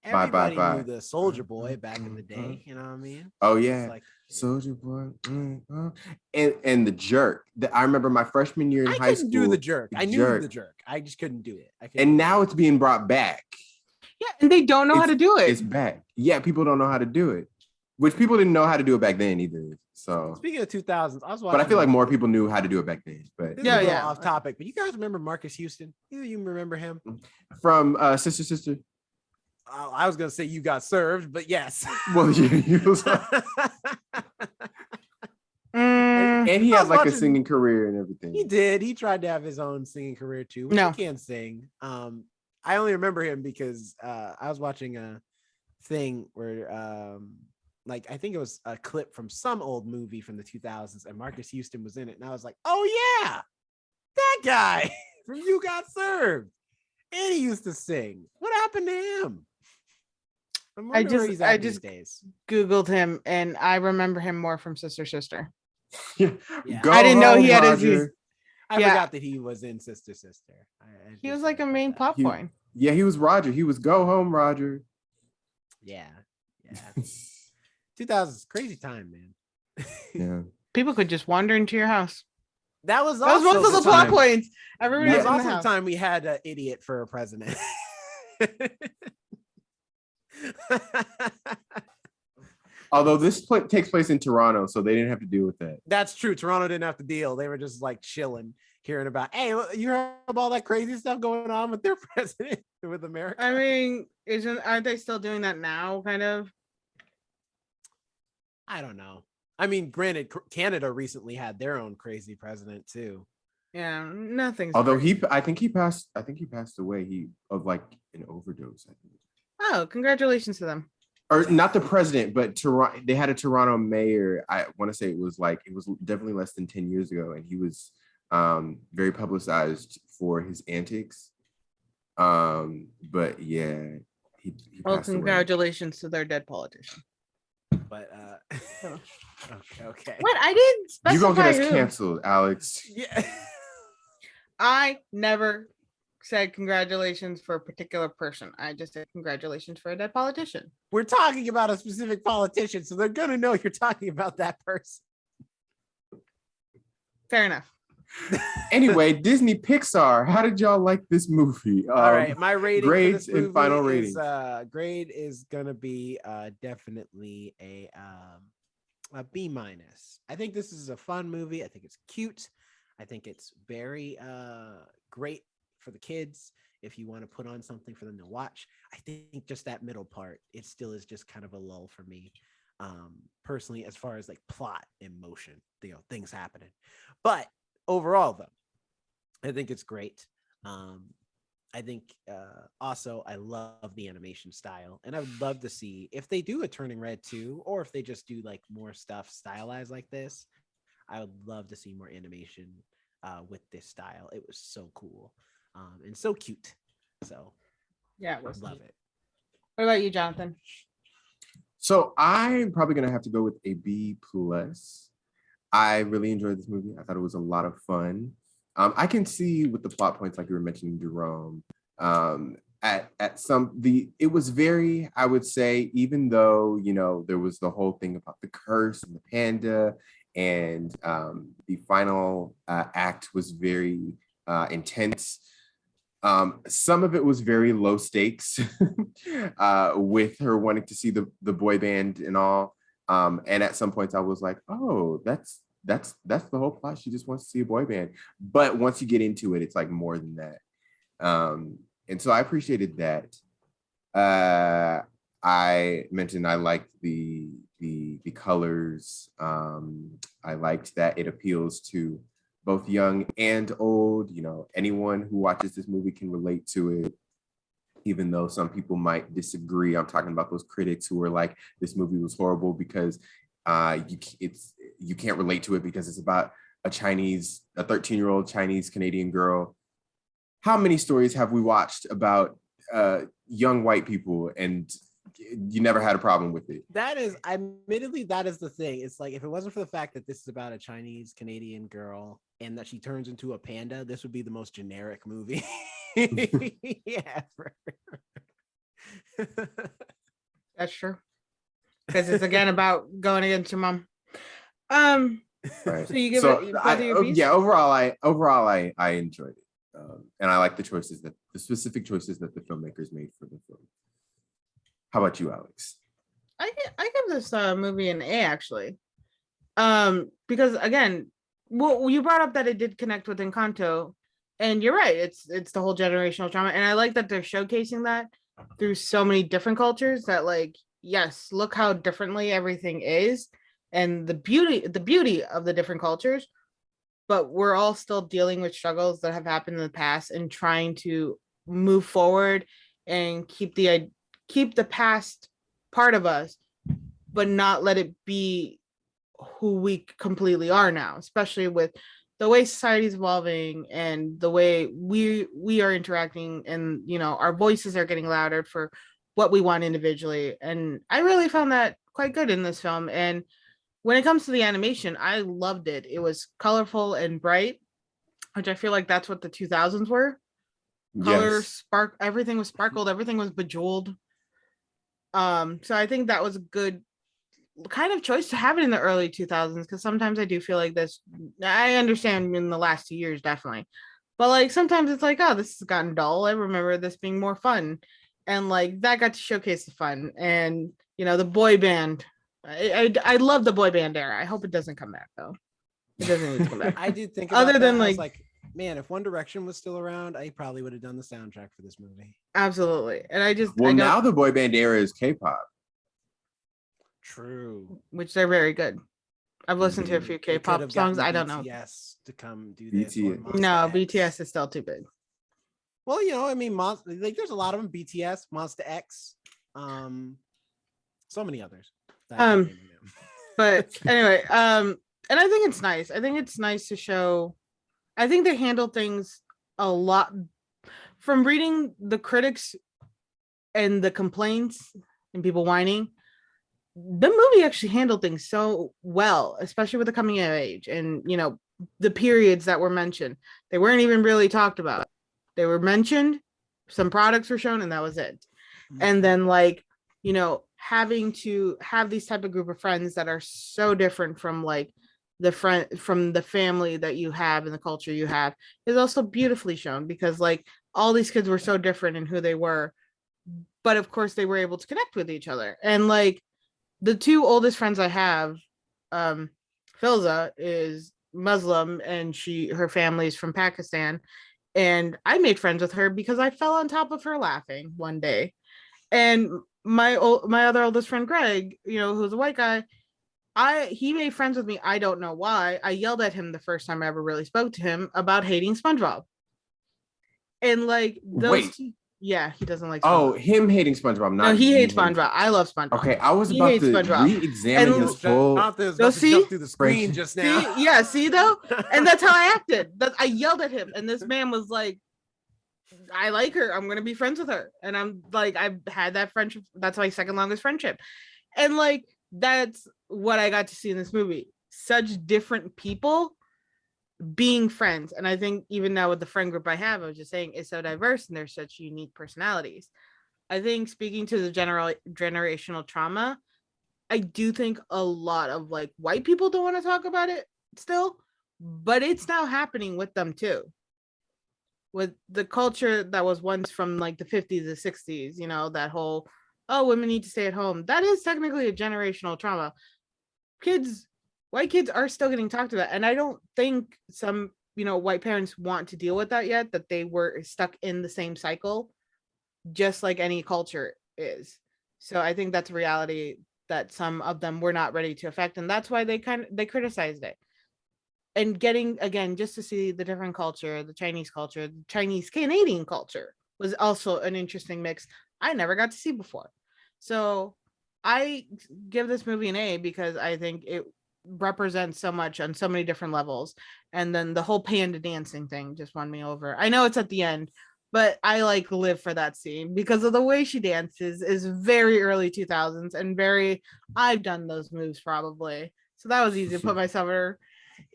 everybody knew the Soldier Boy back in the day. You know what I mean? Oh yeah, like Soldier Boy, and the jerk. I remember my freshman year in high school. I couldn't do the jerk. I knew the jerk. I just couldn't do it. And now it's being brought back. Yeah, and they don't know how to do it. It's back. Yeah, people don't know how to do it, which people didn't know how to do it back then either. So speaking of 2000s, but I feel like more people knew how to do it back then. But yeah, off topic. But you guys remember Marcus Houston? Either you remember him from Sister? I was gonna say You Got Served, but yes. Well, he was. And he had like a singing career and everything. He did. He tried to have his own singing career too. But he can't sing. I only remember him because I was watching a thing where like I think it was a clip from some old movie from the 2000s, and Marcus Houston was in it, and I was like, oh yeah, that guy from You Got Served, and he used to sing. What happened to him? I'm wondering where he's at these days. Googled him, and I remember him more from Sister Sister. Yeah. Yeah. I didn't know he had Roger. I forgot that he was in Sister Sister. He was like a main plot point. Yeah, he was Roger. He was Go Home Roger. Yeah. 2000s, crazy time, man. Yeah. People could just wander into your house. That was most of the plot points. Everybody was also the time we had an idiot for a president. Although this takes place in Toronto, so they didn't have to deal with that. That's true. Toronto didn't have to deal. They were just like chilling, hearing about, hey, you heard about all that crazy stuff going on with their president, with America? I mean, aren't they still doing that now, kind of? I don't know. I mean, granted, Canada recently had their own crazy president too. Yeah, nothing's. Although I think he passed away. Of like an overdose, I think. Oh, congratulations to them. Or not the president, but Toronto. They had a Toronto mayor. I want to say it was definitely less than 10 years ago, and he was very publicized for his antics. But yeah, he well, passed away. Congratulations to their dead politician. But okay. What? I didn't specify. You gonna get us who. canceled, Alex? Yeah. I never said congratulations for a particular person. I just said congratulations for a dead politician. We're talking about a specific politician, so they're gonna know you're talking about that person. Fair enough. Anyway, Disney Pixar, how did y'all like this movie? All right, my rating grades for this movie and final ratings. Grade is gonna be definitely a B-. I think this is a fun movie. I think it's cute. I think it's very great for the kids if you want to put on something for them to watch. I think just that middle part, it still is just kind of a lull for me. Personally, as far as like plot and motion, things happening. But overall, though, I think it's great. I think also I love the animation style, and I would love to see if they do a Turning Red 2, or if they just do like more stuff stylized like this. I would love to see more animation with this style. It was so cool and so cute. So yeah, I love it. What about you, Jonathan? So I'm probably gonna have to go with a B+. I really enjoyed this movie. I thought it was a lot of fun. I can see with the plot points, like you were mentioning, Jerome. It was very, I would say, even though there was the whole thing about the curse and the panda, and the final act was very intense. Some of it was very low stakes, with her wanting to see the boy band and all. And at some points I was like, oh, that's the whole plot. She just wants to see a boy band. But once you get into it, it's like more than that. And so I appreciated that. I mentioned I liked the colors. I liked that it appeals to both young and old. Anyone who watches this movie can relate to it, even though some people might disagree. I'm talking about those critics who are like, this movie was horrible because you can't relate to it because it's about a 13-year-old Chinese Canadian girl. How many stories have we watched about young white people and you never had a problem with it? That is the thing. It's like, if it wasn't for the fact that this is about a Chinese Canadian girl and that she turns into a panda, this would be the most generic movie. Yeah. That's true. Because it's again about going against your mom. Right. So you give it. Yeah. Overall, I enjoyed it, and I like the specific choices that the filmmakers made for the film. How about you, Alex? I give this movie an A, actually, because again, well, you brought up that it did connect with Encanto, and you're right. It's the whole generational trauma, and I like that they're showcasing that through so many different cultures. That, like, yes, look how differently everything is, and the beauty of the different cultures. But we're all still dealing with struggles that have happened in the past, and trying to move forward and keep the past part of us but not let it be who we completely are now, especially with the way society's evolving and the way we are interacting, and our voices are getting louder for what we want individually. And I really found that quite good in this film. And when it comes to the animation, I loved it. It was colorful and bright, which I feel like that's what the 2000s were. Color, Yes. spark, everything was sparkled, everything was bejeweled. So I think that was a good kind of choice to have it in the early 2000s, because sometimes I do feel like this. I understand in the last 2 years, definitely, but like sometimes it's like, oh, this has gotten dull. I remember this being more fun, and like that got to showcase the fun. And the boy band, I love the boy band era. I hope it doesn't come back though. It doesn't need to come back. I did think about Other that. than I was like, man, if One Direction was still around, I probably would have done the soundtrack for this movie. absolutely. And I Now the boy band era is K-pop. True. which they're very good. I've listened to a few They could K-pop have songs. gotten I don't know. BTS to come do this. BTS. or Monsta No, X. BTS is still too big. Well, I mean, like there's a lot of them. BTS, Monsta X, so many others. that I can't name them. But anyway, and I think it's nice. I think it's nice to show. I think they handle things a lot. From reading the critics and the complaints and people whining, the movie actually handled things so well, especially with the coming of age and the periods that were mentioned. They weren't even really talked about. They were mentioned, some products were shown, and that was it. And then having to have these type of group of friends that are so different from from the family that you have and the culture you have is also beautifully shown, because all these kids were so different in who they were, but of course they were able to connect with each other. And the two oldest friends I have, Filza is Muslim and her family is from Pakistan, and I made friends with her because I fell on top of her laughing one day. And my other oldest friend Greg, who's a white guy, he made friends with me. I don't know why. I yelled at him the first time I ever really spoke to him about hating SpongeBob. And those two, yeah, he doesn't like SpongeBob. Oh, him hating SpongeBob. No, he hates SpongeBob. I love SpongeBob. Okay, I was He about hates to SpongeBob. re-examine And his full. Jump through the screen just now. See though, and that's how I acted. I yelled at him, and this man was like, "I like her. I'm gonna be friends with her." And I'm like, I've had that friendship. That's my second longest friendship, and that's what I got to see in this movie. Such different people being friends. And I think even now with the friend group I have, I was just saying, it's so diverse and there's such unique personalities. I think speaking to the generational trauma, I do think a lot of white people don't want to talk about it still, but it's now happening with them too. With the culture that was once from the 50s to 60s, that whole, oh, women need to stay at home. That is technically a generational trauma. White kids are still getting talked about. And I don't think some, white parents want to deal with that yet, that they were stuck in the same cycle, just like any culture is. So I think that's a reality that some of them were not ready to affect. And that's why they criticized it. And getting, again, just to see the different culture, the Chinese Canadian culture was also an interesting mix I never got to see before. So I give this movie an A because I think it represents so much on so many different levels. And then the whole panda dancing thing just won me over. I know it's at the end, but I live for that scene because of the way she dances is very early 2000s and I've done those moves probably. So that was easy to put myself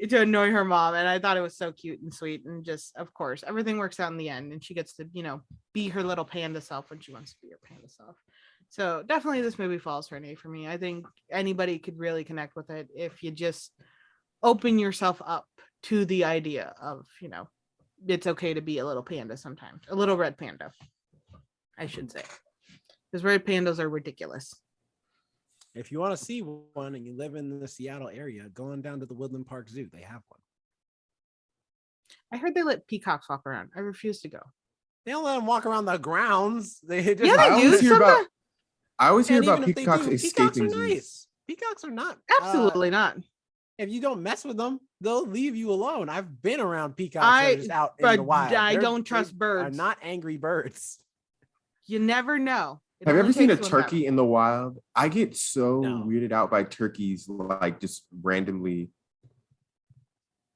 to annoy her mom. And I thought it was so cute and sweet. And just, of course, everything works out in the end. And she gets to, be her little panda self when she wants to be her panda self. So definitely this movie falls for an A for me. I think anybody could really connect with it if you just open yourself up to the idea of, it's okay to be a little panda sometimes. A little red panda, I should say. Because red pandas are ridiculous. If you want to see one and you live in the Seattle area, go on down to the Woodland Park Zoo. They have one. I heard they let peacocks walk around. I refuse to go. They don't let them walk around the grounds. They just Yeah, they do. I always hear about even if they peacocks do, escaping peacocks are zoos. nice. Peacocks are not. Absolutely not. If you don't mess with them, they'll leave you alone. I've been around peacocks that are just out in the wild. I don't trust birds. Are not angry birds. You never know. Have you ever seen a takes one turkey in the wild? I get so No. weirded out by turkeys, like just randomly.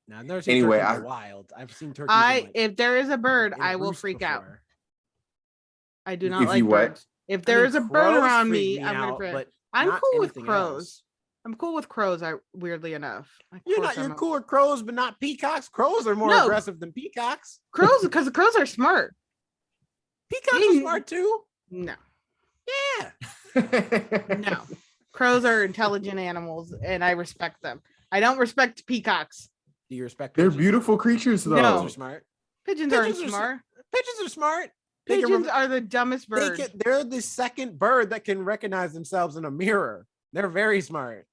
No, I've never seen Anyway, turkey in I- the wild. I've seen turkeys. In, like, If there is a bird, in a I will roost freak out. before. I do not If like you what? birds. If I there mean, is a bird crows around freak me, I'm gonna out, freak out. but I'm not cool with anything crows. else. I'm cool with crows. Weirdly enough. Of You're course not. You're I'm cool with crows, but not peacocks. Crows are more No. aggressive than peacocks. crows because the crows are smart. Peacocks are smart too. No, Yeah. no. Crows are intelligent animals, and I respect them. I don't respect peacocks. Do you respect? They're pigeons? beautiful creatures, though. No. Pigeons are smart. Pigeons Pigeons aren't are smart. Pigeons are smart. They can Pigeons rem- are the dumbest bird. They're the second bird that can recognize themselves in a mirror. They're very smart.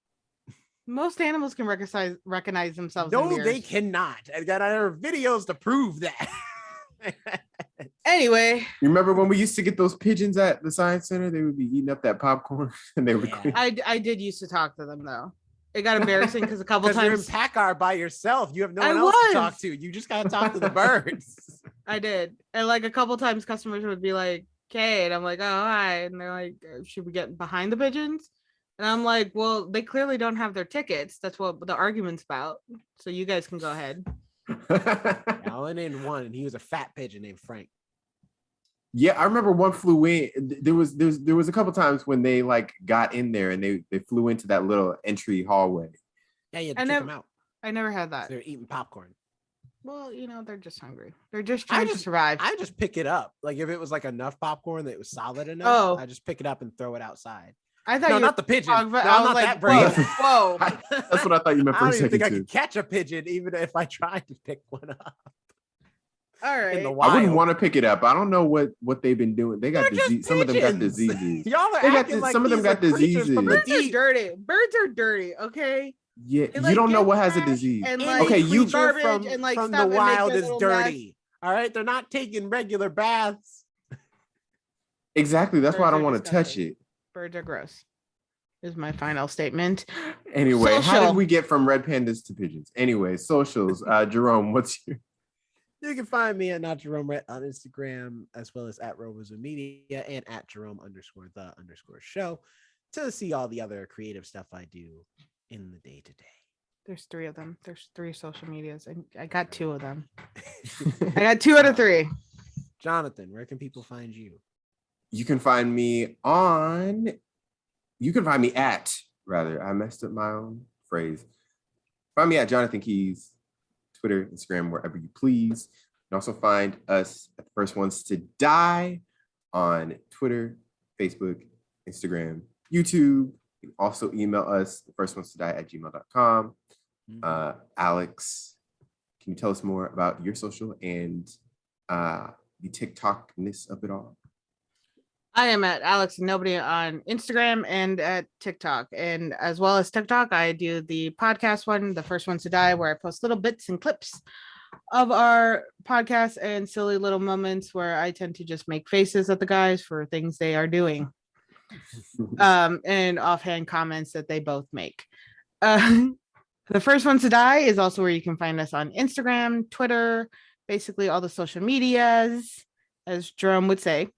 Most animals can recognize themselves. in No, mirrors. they cannot. I got other videos to prove that. Anyway, You remember when we used to get those pigeons at the science center? They would be eating up that popcorn, and they would. Yeah. I did used to talk to them though. It got embarrassing because a couple Because you're in times Packard by yourself. You have no I one else to was. talk to. You just gotta talk to the birds. I did, and like a couple times customers would be like, "Okay," and I'm like, "Oh, hi," and they're like, "Should we get behind the pigeons?" And I'm like, "Well, they clearly don't have their tickets. That's what the argument's about. So you guys can go ahead." Alan in one, and he was a fat pigeon named Frank. Yeah, I remember one flew in. There was a couple times when they like got in there and they flew into that little entry hallway. Yeah, you had to I kick never- them out. I never had that. They're eating popcorn. Well, they're just hungry. They're just I trying to just- survive. I just pick it up. Like if it was like enough popcorn that it was solid enough, Oh. I just pick it up and throw it outside. I thought No, you not the pigeon. talking No, about- I'm I was not like, that brave. Whoa. That's what I thought you meant I for a don't even second think I too. could catch a pigeon even if I tried to pick one up All in right. the I wild. wouldn't want to pick it up. I don't know what they've been doing. They got They're just disease. Some of them got pigeons. diseases. Y'all are They got acting this- like some of them these are got creatures from the diseases. Birds are deep. dirty. Birds are dirty. Okay. Yeah, They, you like, don't know get what has a trash disease. and, Any like, Okay, you- creature garbage from, and, like, from stuff the and make wild their is little mess. dirty. All right, they're not taking regular baths. Exactly. That's why I Birds don't are want to touch disgusting. it. Birds are gross. Is my final statement. Anyway, how Social. did we get from red pandas to pigeons? Anyway, socials. Jerome, what's your? You can find me at Not Jerome Rhett on Instagram, as well as at Robozo Media and at Jerome_the_show to see all the other creative stuff I do in the day to day. There's 3 of them. There's 3 social medias, and I got 2 of them. I got 2 out of 3. Jonathan, where can people find you? You can find me on. You can find me at, rather. I messed up my own phrase. Find me at Jonathan Keys, Twitter, Instagram, wherever you please. You can also find us at the First Ones to Die on Twitter, Facebook, Instagram, YouTube. You can also email us, thefirstones2die@gmail.com. Alex, can you tell us more about your social and the TikTok-ness of it all? I am at Alex and Nobody on Instagram and at TikTok. And as well as TikTok, I do the podcast one, The First Ones to Die, where I post little bits and clips of our podcast and silly little moments where I tend to just make faces at the guys for things they are doing. And offhand comments that they both make. The First Ones to Die is also where you can find us on Instagram, Twitter, basically all the social medias, as Jerome would say.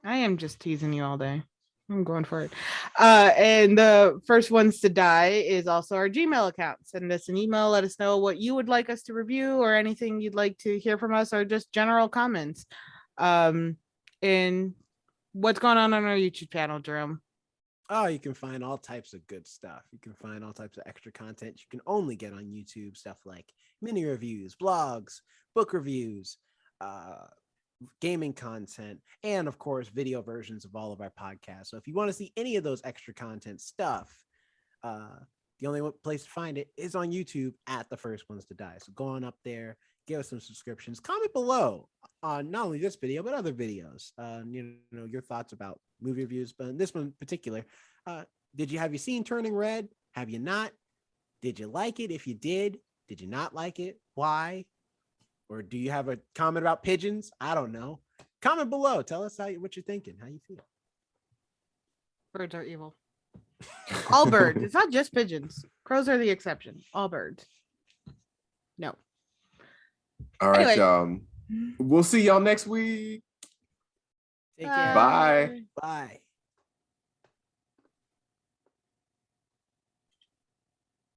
I am just teasing you all day. I'm going for it. And the First Ones to Die is also our Gmail account. Send us an email. Let us know what you would like us to review or anything you'd like to hear from us or just general comments. And what's going on our YouTube channel, Jerome? Oh, you can find all types of good stuff. You can find all types of extra content you can only get on YouTube. Stuff like mini reviews, blogs, book reviews, gaming content, and of course video versions of all of our podcasts. So if you want to see any of those extra content stuff, the only place to find it is on YouTube at The First Ones to Die. So go on up there, give us some subscriptions, comment below on not only this video but other videos. Your thoughts about movie reviews, but in this one in particular, have you seen Turning Red? Have you not? Did you like it? If you did you not like it? Why? Or do you have a comment about pigeons? I don't know. Comment below. Tell us what you're thinking, how you feel. Birds are evil. All birds. It's not just pigeons. Crows are the exception. All birds. No. All right, Anyway. y'all. We'll see y'all next week. Take care. Bye. Bye.